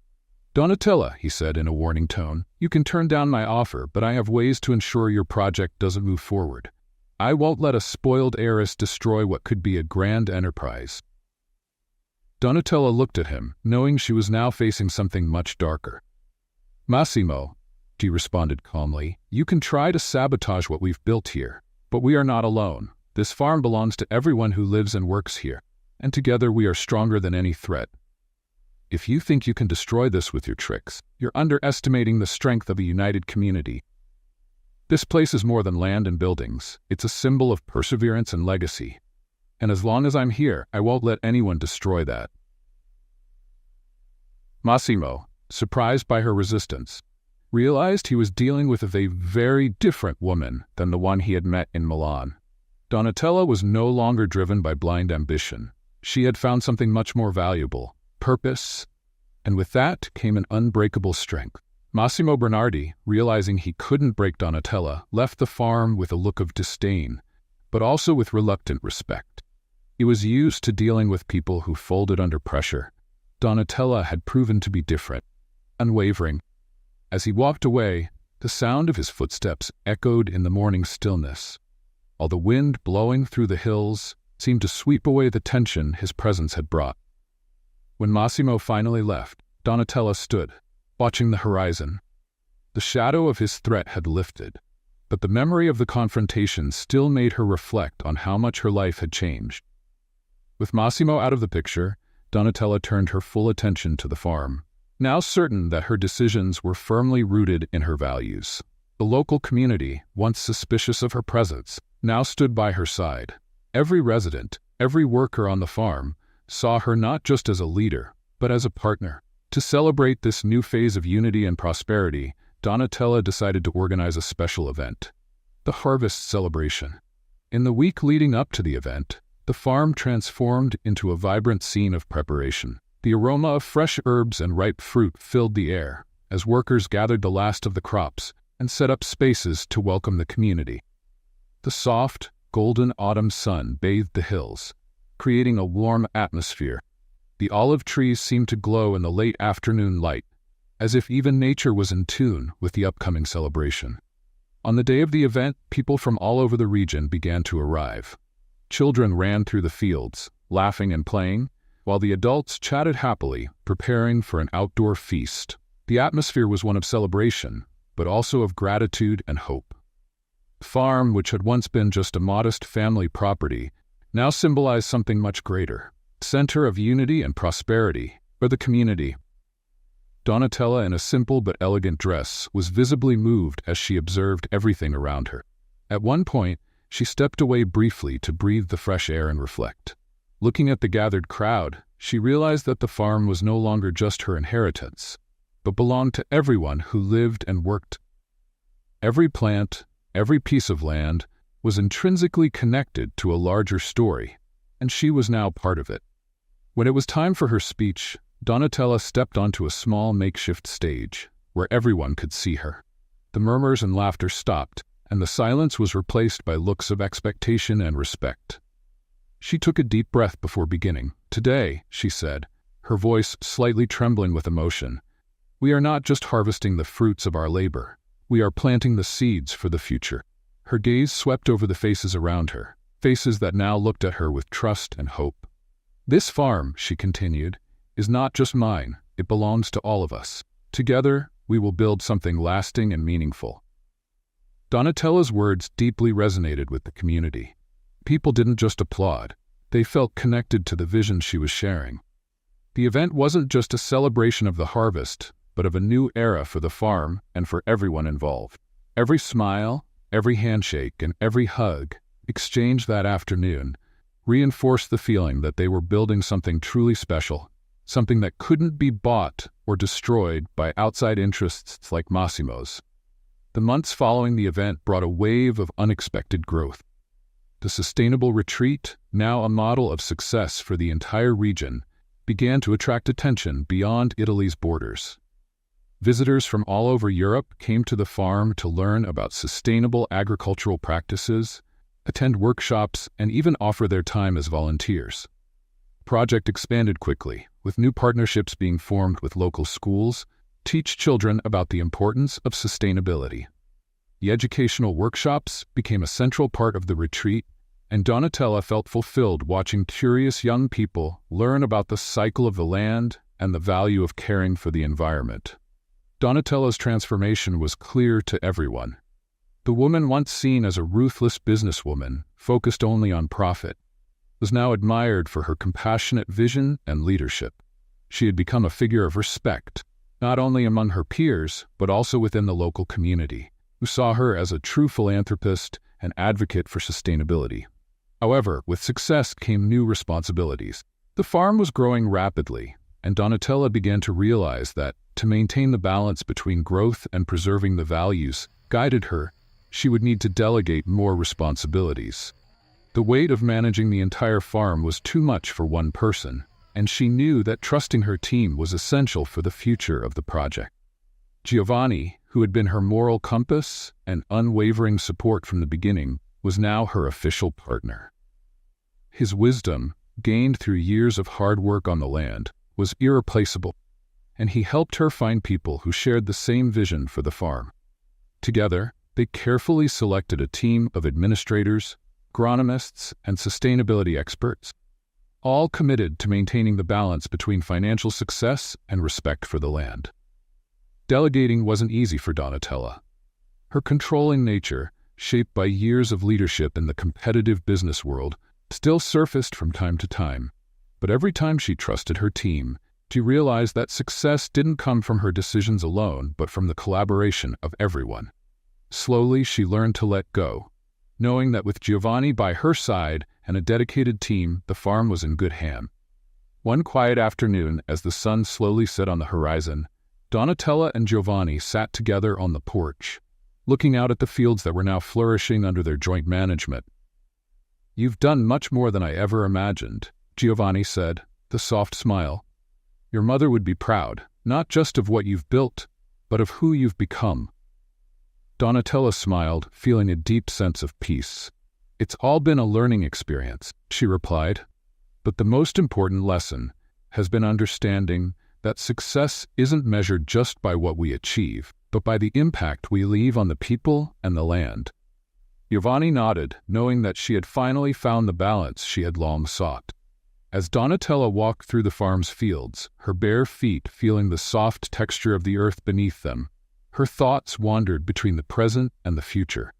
S1: "Donatella," he said in a warning tone, "you can turn down my offer, but I have ways to ensure your project doesn't move forward. I won't let a spoiled heiress destroy what could be a grand enterprise." Donatella looked at him, knowing she was now facing something much darker. "Massimo," she responded calmly, "you can try to sabotage what we've built here, but we are not alone. This farm belongs to everyone who lives and works here, and together we are stronger than any threat. If you think you can destroy this with your tricks, you're underestimating the strength of a united community. This place is more than land and buildings. It's a symbol of perseverance and legacy. And as long as I'm here, I won't let anyone destroy that." Massimo, surprised by her resistance, realized he was dealing with a very different woman than the one he had met in Milan. Donatella was no longer driven by blind ambition. She had found something much more valuable, purpose, and with that came an unbreakable strength. Massimo Bernardi, realizing he couldn't break Donatella, left the farm with a look of disdain, but also with reluctant respect. He was used to dealing with people who folded under pressure. Donatella had proven to be different, unwavering. As he walked away, the sound of his footsteps echoed in the morning stillness, while the wind blowing through the hills seemed to sweep away the tension his presence had brought. When Massimo finally left, Donatella stood, watching the horizon. The shadow of his threat had lifted, but the memory of the confrontation still made her reflect on how much her life had changed. With Massimo out of the picture, Donatella turned her full attention to the farm, now certain that her decisions were firmly rooted in her values. The local community, once suspicious of her presence, now stood by her side. Every resident, every worker on the farm, saw her not just as a leader, but as a partner. To celebrate this new phase of unity and prosperity, Donatella decided to organize a special event, the harvest celebration. In the week leading up to the event, the farm transformed into a vibrant scene of preparation. The aroma of fresh herbs and ripe fruit filled the air as workers gathered the last of the crops and set up spaces to welcome the community. The soft, golden autumn sun bathed the hills, creating a warm atmosphere. The olive trees seemed to glow in the late afternoon light, as if even nature was in tune with the upcoming celebration. On the day of the event, people from all over the region began to arrive. Children ran through the fields, laughing and playing, while the adults chatted happily, preparing for an outdoor feast. The atmosphere was one of celebration, but also of gratitude and hope. The farm, which had once been just a modest family property, now symbolized something much greater, a center of unity and prosperity for the community. Donatella, in a simple but elegant dress, was visibly moved as she observed everything around her. At one point, she stepped away briefly to breathe the fresh air and reflect. Looking at the gathered crowd, she realized that the farm was no longer just her inheritance, but belonged to everyone who lived and worked. Every plant, every piece of land, was intrinsically connected to a larger story, and she was now part of it. When it was time for her speech, Donatella stepped onto a small makeshift stage, where everyone could see her. The murmurs and laughter stopped, and the silence was replaced by looks of expectation and respect. She took a deep breath before beginning. "Today," she said, her voice slightly trembling with emotion, "we are not just harvesting the fruits of our labor. We are planting the seeds for the future." Her gaze swept over the faces around her, faces that now looked at her with trust and hope. "This farm," she continued, "is not just mine. It belongs to all of us. Together, we will build something lasting and meaningful." Donatella's words deeply resonated with the community. People didn't just applaud. They felt connected to the vision she was sharing. The event wasn't just a celebration of the harvest, but of a new era for the farm and for everyone involved. Every smile, every handshake, and every hug exchanged that afternoon reinforced the feeling that they were building something truly special, something that couldn't be bought or destroyed by outside interests like Massimo's. The months following the event brought a wave of unexpected growth. The sustainable retreat, now a model of success for the entire region, began to attract attention beyond Italy's borders. Visitors from all over Europe came to the farm to learn about sustainable agricultural practices, attend workshops, and even offer their time as volunteers. The project expanded quickly, with new partnerships being formed with local schools, teach children about the importance of sustainability. The educational workshops became a central part of the retreat, and Donatella felt fulfilled watching curious young people learn about the cycle of the land and the value of caring for the environment. Donatella's transformation was clear to everyone. The woman once seen as a ruthless businesswoman, focused only on profit, was now admired for her compassionate vision and leadership. She had become a figure of respect, not only among her peers, but also within the local community, who saw her as a true philanthropist and advocate for sustainability. However, with success came new responsibilities. The farm was growing rapidly, and Donatella began to realize that, to maintain the balance between growth and preserving the values guided her, she would need to delegate more responsibilities. The weight of managing the entire farm was too much for one person, and she knew that trusting her team was essential for the future of the project. Giovanni, who had been her moral compass and unwavering support from the beginning, was now her official partner. His wisdom, gained through years of hard work on the land, was irreplaceable, and he helped her find people who shared the same vision for the farm. Together, they carefully selected a team of administrators, agronomists, and sustainability experts, all committed to maintaining the balance between financial success and respect for the land. Delegating wasn't easy for Donatella. Her controlling nature, shaped by years of leadership in the competitive business world, still surfaced from time to time. But every time she trusted her team, she realized that success didn't come from her decisions alone, but from the collaboration of everyone. Slowly, she learned to let go, knowing that with Giovanni by her side and a dedicated team, the farm was in good hands. One quiet afternoon, as the sun slowly set on the horizon, Donatella and Giovanni sat together on the porch, looking out at the fields that were now flourishing under their joint management. "You've done much more than I ever imagined," Giovanni said, with a soft smile. "Your mother would be proud, not just of what you've built, but of who you've become." Donatella smiled, feeling a deep sense of peace. "It's all been a learning experience," she replied. "But the most important lesson has been understanding that success isn't measured just by what we achieve, but by the impact we leave on the people and the land." Giovanni nodded, knowing that she had finally found the balance she had long sought. As Donatella walked through the farm's fields, her bare feet feeling the soft texture of the earth beneath them, her thoughts wandered between the present and the future.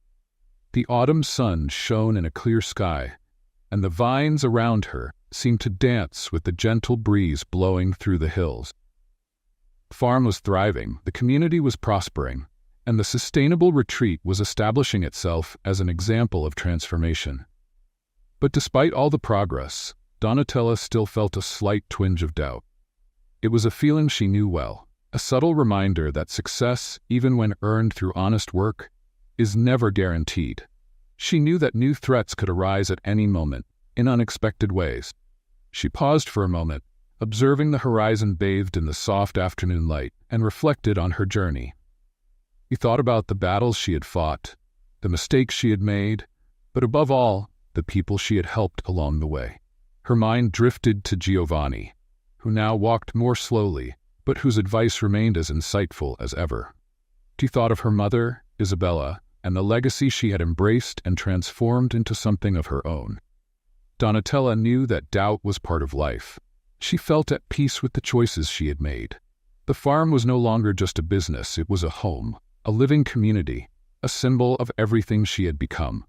S1: The autumn sun shone in a clear sky, and the vines around her seemed to dance with the gentle breeze blowing through the hills. The farm was thriving, the community was prospering, and the sustainable retreat was establishing itself as an example of transformation. But despite all the progress, Donatella still felt a slight twinge of doubt. It was a feeling she knew well, a subtle reminder that success, even when earned through honest work, is never guaranteed. She knew that new threats could arise at any moment, in unexpected ways. She paused for a moment, observing the horizon bathed in the soft afternoon light, and reflected on her journey. She thought about the battles she had fought, the mistakes she had made, but above all, the people she had helped along the way. Her mind drifted to Giovanni, who now walked more slowly, but whose advice remained as insightful as ever. She thought of her mother, Isabella, and the legacy she had embraced and transformed into something of her own. Donatella knew that doubt was part of life. She felt at peace with the choices she had made. The farm was no longer just a business, it was a home, a living community, a symbol of everything she had become.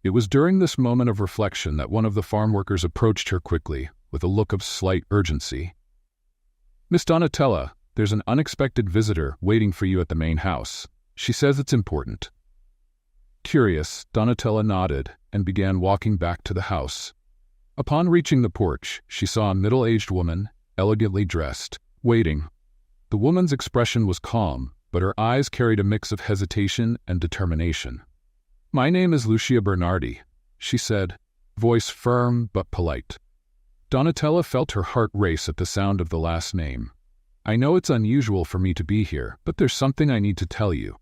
S1: It was during this moment of reflection that one of the farm workers approached her quickly, with a look of slight urgency. "Miss Donatella, there's an unexpected visitor waiting for you at the main house. She says it's important." Curious, Donatella nodded and began walking back to the house. Upon reaching the porch, she saw a middle-aged woman, elegantly dressed, waiting. The woman's expression was calm, but her eyes carried a mix of hesitation and determination. "My name is Lucia Bernardi," she said, voice firm but polite. Donatella felt her heart race at the sound of the last name. "I know it's unusual for me to be here, but there's something I need to tell you."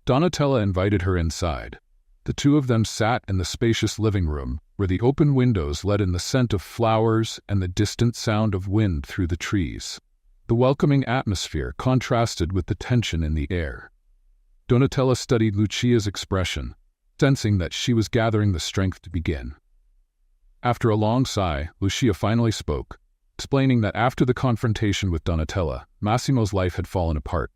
S1: Donatella invited her inside. The two of them sat in the spacious living room, where the open windows let in the scent of flowers and the distant sound of wind through the trees. The welcoming atmosphere contrasted with the tension in the air. Donatella studied Lucia's expression, sensing that she was gathering the strength to begin. After a long sigh, Lucia finally spoke, explaining that after the confrontation with Donatella, Massimo's life had fallen apart.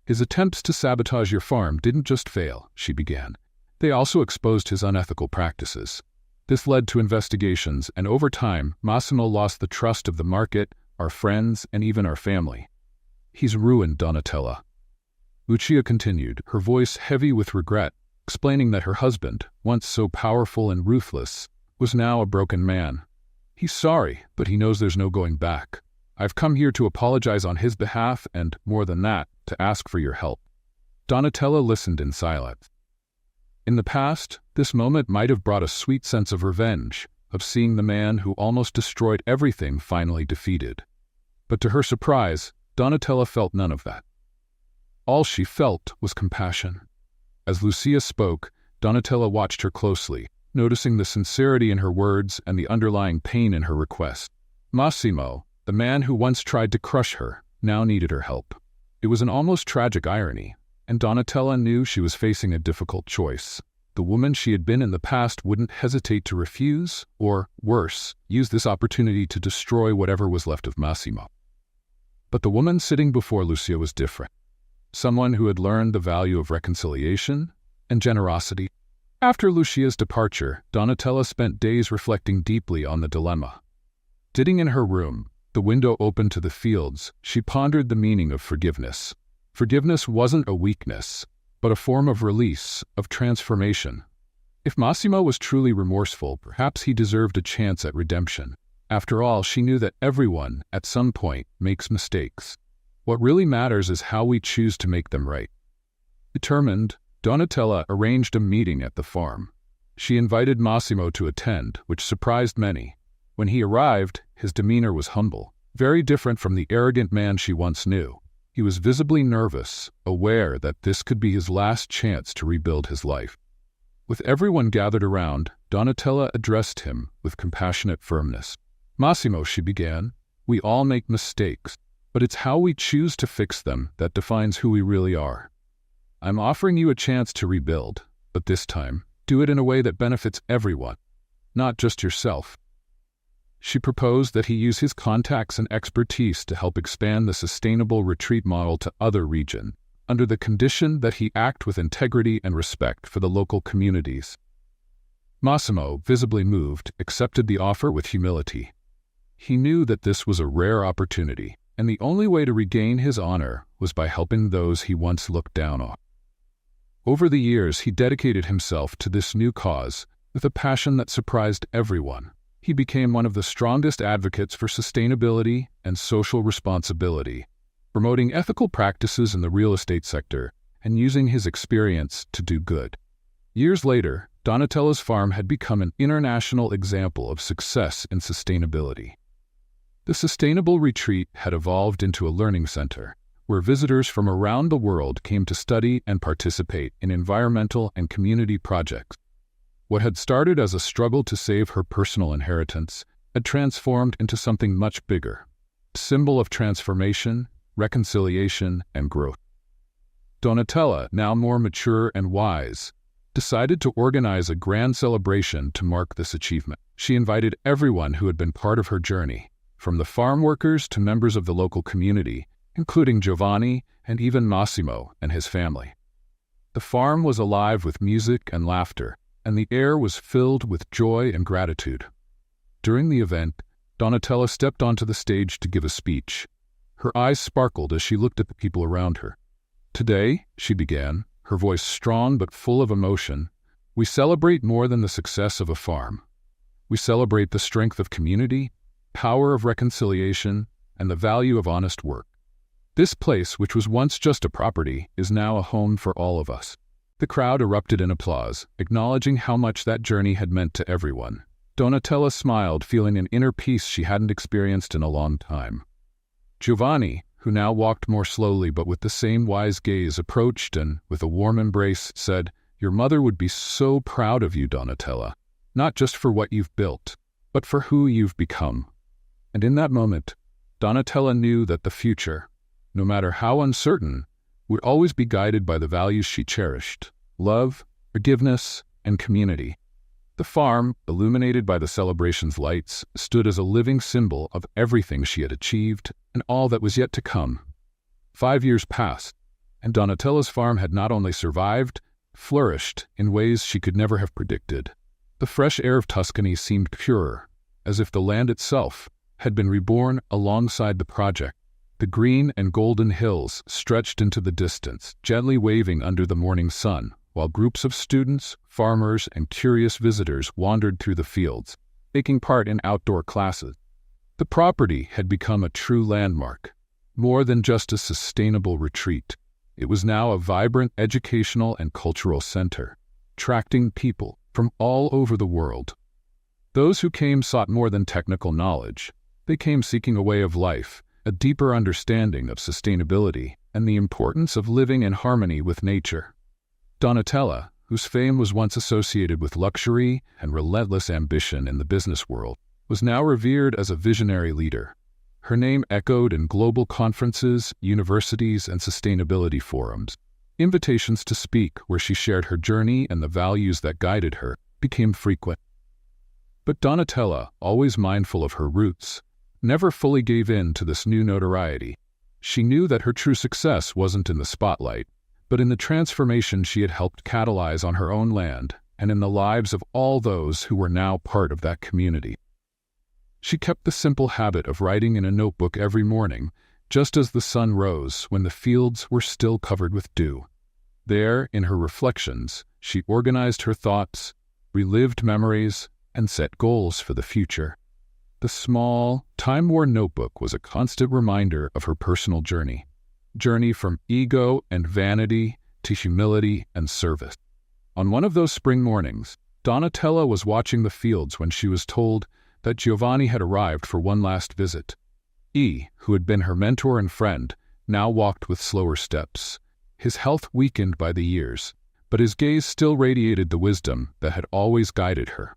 S1: "His attempts to sabotage your farm didn't just fail," she began. "They also exposed his unethical practices. This led to investigations, and over time, Massimo lost the trust of the market, our friends, and even our family. He's ruined Donatella." Lucia continued, her voice heavy with regret, explaining that her husband, once so powerful and ruthless, was now a broken man. "He's sorry, but he knows there's no going back. I've come here to apologize on his behalf and, more than that, to ask for your help." Donatella listened in silence. In the past, this moment might have brought a sweet sense of revenge, of seeing the man who almost destroyed everything finally defeated. But to her surprise, Donatella felt none of that. All she felt was compassion. As Lucia spoke, Donatella watched her closely, noticing the sincerity in her words and the underlying pain in her request. Massimo, the man who once tried to crush her, now needed her help. It was an almost tragic irony, and Donatella knew she was facing a difficult choice. The woman she had been in the past wouldn't hesitate to refuse, or, worse, use this opportunity to destroy whatever was left of Massimo. But the woman sitting before Lucia was different. Someone who had learned the value of reconciliation and generosity. After Lucia's departure, Donatella spent days reflecting deeply on the dilemma. Sitting in her room, the window open to the fields, she pondered the meaning of forgiveness. Forgiveness wasn't a weakness, but a form of release, of transformation. If Massimo was truly remorseful, perhaps he deserved a chance at redemption. After all, she knew that everyone, at some point, makes mistakes. What really matters is how we choose to make them right. Determined, Donatella arranged a meeting at the farm. She invited Massimo to attend, which surprised many. When he arrived, his demeanor was humble, very different from the arrogant man she once knew. He was visibly nervous, aware that this could be his last chance to rebuild his life. With everyone gathered around, Donatella addressed him with compassionate firmness. "Massimo," she began, "we all make mistakes, but it's how we choose to fix them that defines who we really are. I'm offering you a chance to rebuild, but this time, do it in a way that benefits everyone, not just yourself." She proposed that he use his contacts and expertise to help expand the sustainable retreat model to other regions, under the condition that he act with integrity and respect for the local communities. Massimo, visibly moved, accepted the offer with humility. He knew that this was a rare opportunity, and the only way to regain his honor was by helping those he once looked down on. Over the years, he dedicated himself to this new cause with a passion that surprised everyone. He became one of the strongest advocates for sustainability and social responsibility, promoting ethical practices in the real estate sector and using his experience to do good. Years later, Donatella's farm had become an international example of success in sustainability. The sustainable retreat had evolved into a learning center, where visitors from around the world came to study and participate in environmental and community projects. What had started as a struggle to save her personal inheritance had transformed into something much bigger, a symbol of transformation, reconciliation, and growth. Donatella, now more mature and wise, decided to organize a grand celebration to mark this achievement. She invited everyone who had been part of her journey, from the farm workers to members of the local community, including Giovanni and even Massimo and his family. The farm was alive with music and laughter, and the air was filled with joy and gratitude. During the event, Donatella stepped onto the stage to give a speech. Her eyes sparkled as she looked at the people around her. "Today," she began, her voice strong but full of emotion, "we celebrate more than the success of a farm. We celebrate the strength of community, power of reconciliation, and the value of honest work. This place, which was once just a property, is now a home for all of us." The crowd erupted in applause, acknowledging how much that journey had meant to everyone. Donatella smiled, feeling an inner peace she hadn't experienced in a long time. Giovanni, who now walked more slowly but with the same wise gaze, approached and, with a warm embrace, said, "Your mother would be so proud of you, Donatella, not just for what you've built, but for who you've become." And in that moment, Donatella knew that the future, no matter how uncertain, would always be guided by the values she cherished: love, forgiveness, and community. The farm, illuminated by the celebration's lights, stood as a living symbol of everything she had achieved and all that was yet to come. 5 years passed, and Donatella's farm had not only survived, flourished in ways she could never have predicted. The fresh air of Tuscany seemed purer, as if the land itself had been reborn alongside the project. The green and golden hills stretched into the distance, gently waving under the morning sun, while groups of students, farmers, and curious visitors wandered through the fields, taking part in outdoor classes. The property had become a true landmark, more than just a sustainable retreat. It was now a vibrant educational and cultural center, attracting people from all over the world. Those who came sought more than technical knowledge. They came seeking a way of life, a deeper understanding of sustainability, and the importance of living in harmony with nature. Donatella, whose fame was once associated with luxury and relentless ambition in the business world, was now revered as a visionary leader. Her name echoed in global conferences, universities, and sustainability forums. Invitations to speak, where she shared her journey and the values that guided her, became frequent. But Donatella, always mindful of her roots, never fully gave in to this new notoriety. She knew that her true success wasn't in the spotlight, but in the transformation she had helped catalyze on her own land and in the lives of all those who were now part of that community. She kept the simple habit of writing in a notebook every morning, just as the sun rose when the fields were still covered with dew. There, in her reflections, she organized her thoughts, relived memories, and set goals for the future. The small, time-worn notebook was a constant reminder of her personal journey from ego and vanity to humility and service. On one of those spring mornings, Donatella was watching the fields when she was told that Giovanni had arrived for one last visit. Who had been her mentor and friend, now walked with slower steps, his health weakened by the years, but his gaze still radiated the wisdom that had always guided her.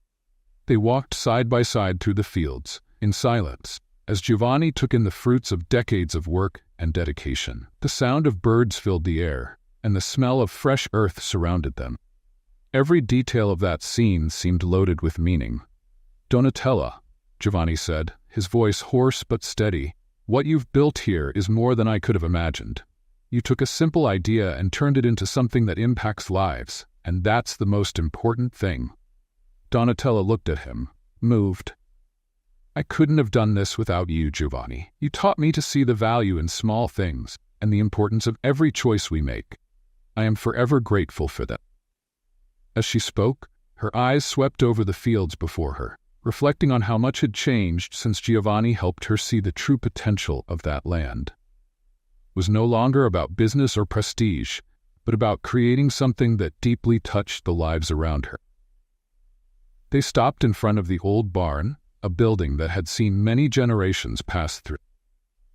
S1: They walked side by side through the fields, in silence, as Giovanni took in the fruits of decades of work and dedication. The sound of birds filled the air, and the smell of fresh earth surrounded them. Every detail of that scene seemed loaded with meaning. "Donatella," Giovanni said, his voice hoarse but steady, "what you've built here is more than I could have imagined. You took a simple idea and turned it into something that impacts lives, and that's the most important thing." Donatella looked at him, moved. "I couldn't have done this without you, Giovanni. You taught me to see the value in small things and the importance of every choice we make. I am forever grateful for that." As she spoke, her eyes swept over the fields before her, reflecting on how much had changed since Giovanni helped her see the true potential of that land. It was no longer about business or prestige, but about creating something that deeply touched the lives around her. They stopped in front of the old barn, a building that had seen many generations pass through.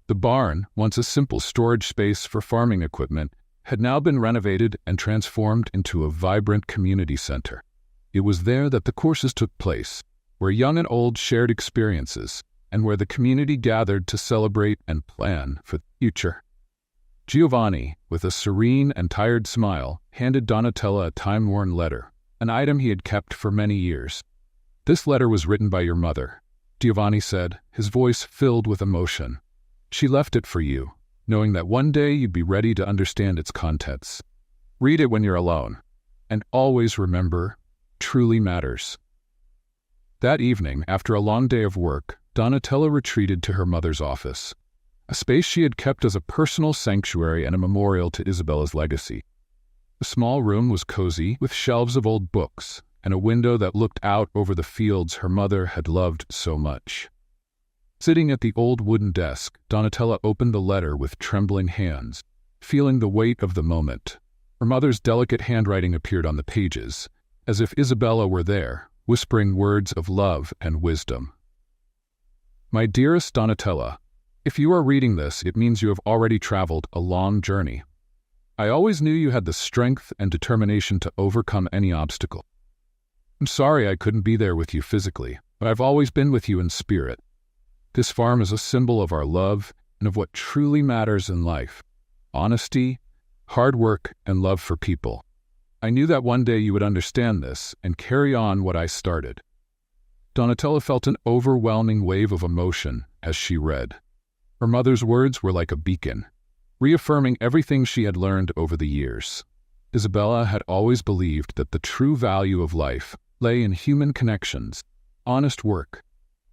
S1: The barn, once a simple storage space for farming equipment, had now been renovated and transformed into a vibrant community center. It was there that the courses took place, where young and old shared experiences, and where the community gathered to celebrate and plan for the future. Giovanni, with a serene and tired smile, handed Donatella a time-worn letter, an item he had kept for many years. "This letter was written by your mother," Giovanni said, his voice filled with emotion. "She left it for you, knowing that one day you'd be ready to understand its contents. Read it when you're alone, and always remember, truly matters." That evening, after a long day of work, Donatella retreated to her mother's office, a space she had kept as a personal sanctuary and a memorial to Isabella's legacy. The small room was cozy, with shelves of old books, and a window that looked out over the fields her mother had loved so much. Sitting at the old wooden desk, Donatella opened the letter with trembling hands, feeling the weight of the moment. Her mother's delicate handwriting appeared on the pages, as if Isabella were there, whispering words of love and wisdom. "My dearest Donatella, if you are reading this, it means you have already traveled a long journey. I always knew you had the strength and determination to overcome any obstacle. I'm sorry I couldn't be there with you physically, but I've always been with you in spirit. This farm is a symbol of our love and of what truly matters in life: honesty, hard work, and love for people. I knew that one day you would understand this and carry on what I started." Donatella felt an overwhelming wave of emotion as she read. Her mother's words were like a beacon, reaffirming everything she had learned over the years. Isabella had always believed that the true value of life lay in human connections, honest work,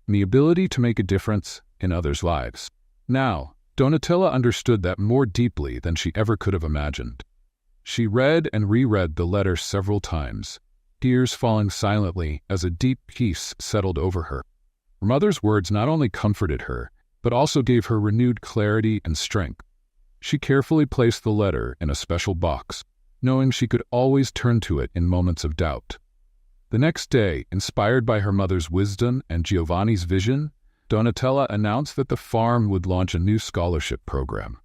S1: and the ability to make a difference in others' lives. Now, Donatella understood that more deeply than she ever could have imagined. She read and reread the letter several times, tears falling silently as a deep peace settled over her. Her mother's words not only comforted her, but also gave her renewed clarity and strength. She carefully placed the letter in a special box, knowing she could always turn to it in moments of doubt. The next day, inspired by her mother's wisdom and Giovanni's vision, Donatella announced that the farm would launch a new scholarship program.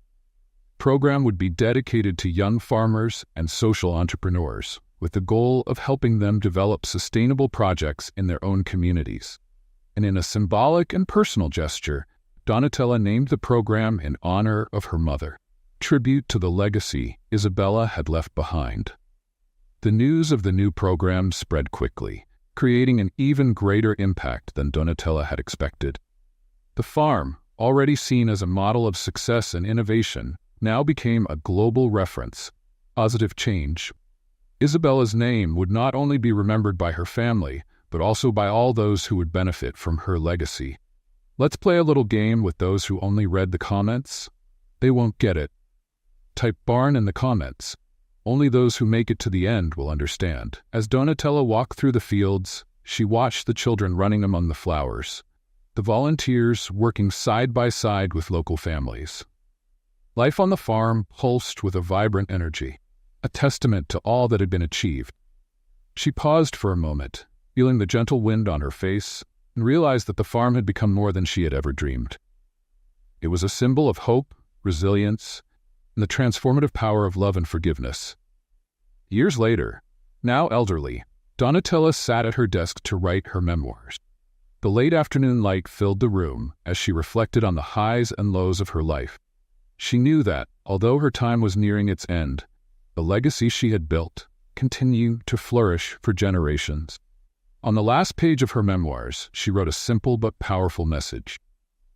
S1: Program would be dedicated to young farmers and social entrepreneurs, with the goal of helping them develop sustainable projects in their own communities. And in a symbolic and personal gesture, Donatella named the program in honor of her mother, tribute to the legacy Isabella had left behind. The news of the new program spread quickly, creating an even greater impact than Donatella had expected. The farm, already seen as a model of success and innovation, now became a global reference. Positive change. Isabella's name would not only be remembered by her family, but also by all those who would benefit from her legacy. Let's play a little game with those who only read the comments. They won't get it. Type barn in the comments. Only those who make it to the end will understand. As Donatella walked through the fields, she watched the children running among the flowers, the volunteers working side by side with local families. Life on the farm pulsed with a vibrant energy, a testament to all that had been achieved. She paused for a moment, feeling the gentle wind on her face, and realized that the farm had become more than she had ever dreamed. It was a symbol of hope, resilience, and the transformative power of love and forgiveness. Years later, now elderly, Donatella sat at her desk to write her memoirs. The late afternoon light filled the room as she reflected on the highs and lows of her life. She knew that, although her time was nearing its end, the legacy she had built continued to flourish for generations. On the last page of her memoirs, she wrote a simple but powerful message.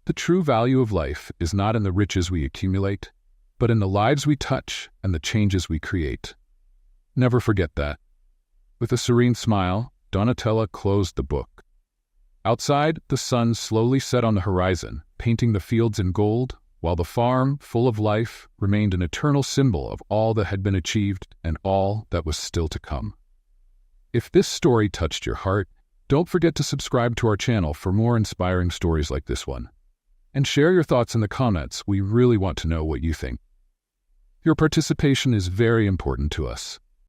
S1: The true value of life is not in the riches we accumulate, but in the lives we touch and the changes we create. Never forget that. With a serene smile, Donatella closed the book. Outside, the sun slowly set on the horizon, painting the fields in gold, while the farm, full of life, remained an eternal symbol of all that had been achieved and all that was still to come. If this story touched your heart, don't forget to subscribe to our channel for more inspiring stories like this one. And share your thoughts in the comments. We really want to know what you think. Your participation is very important to us.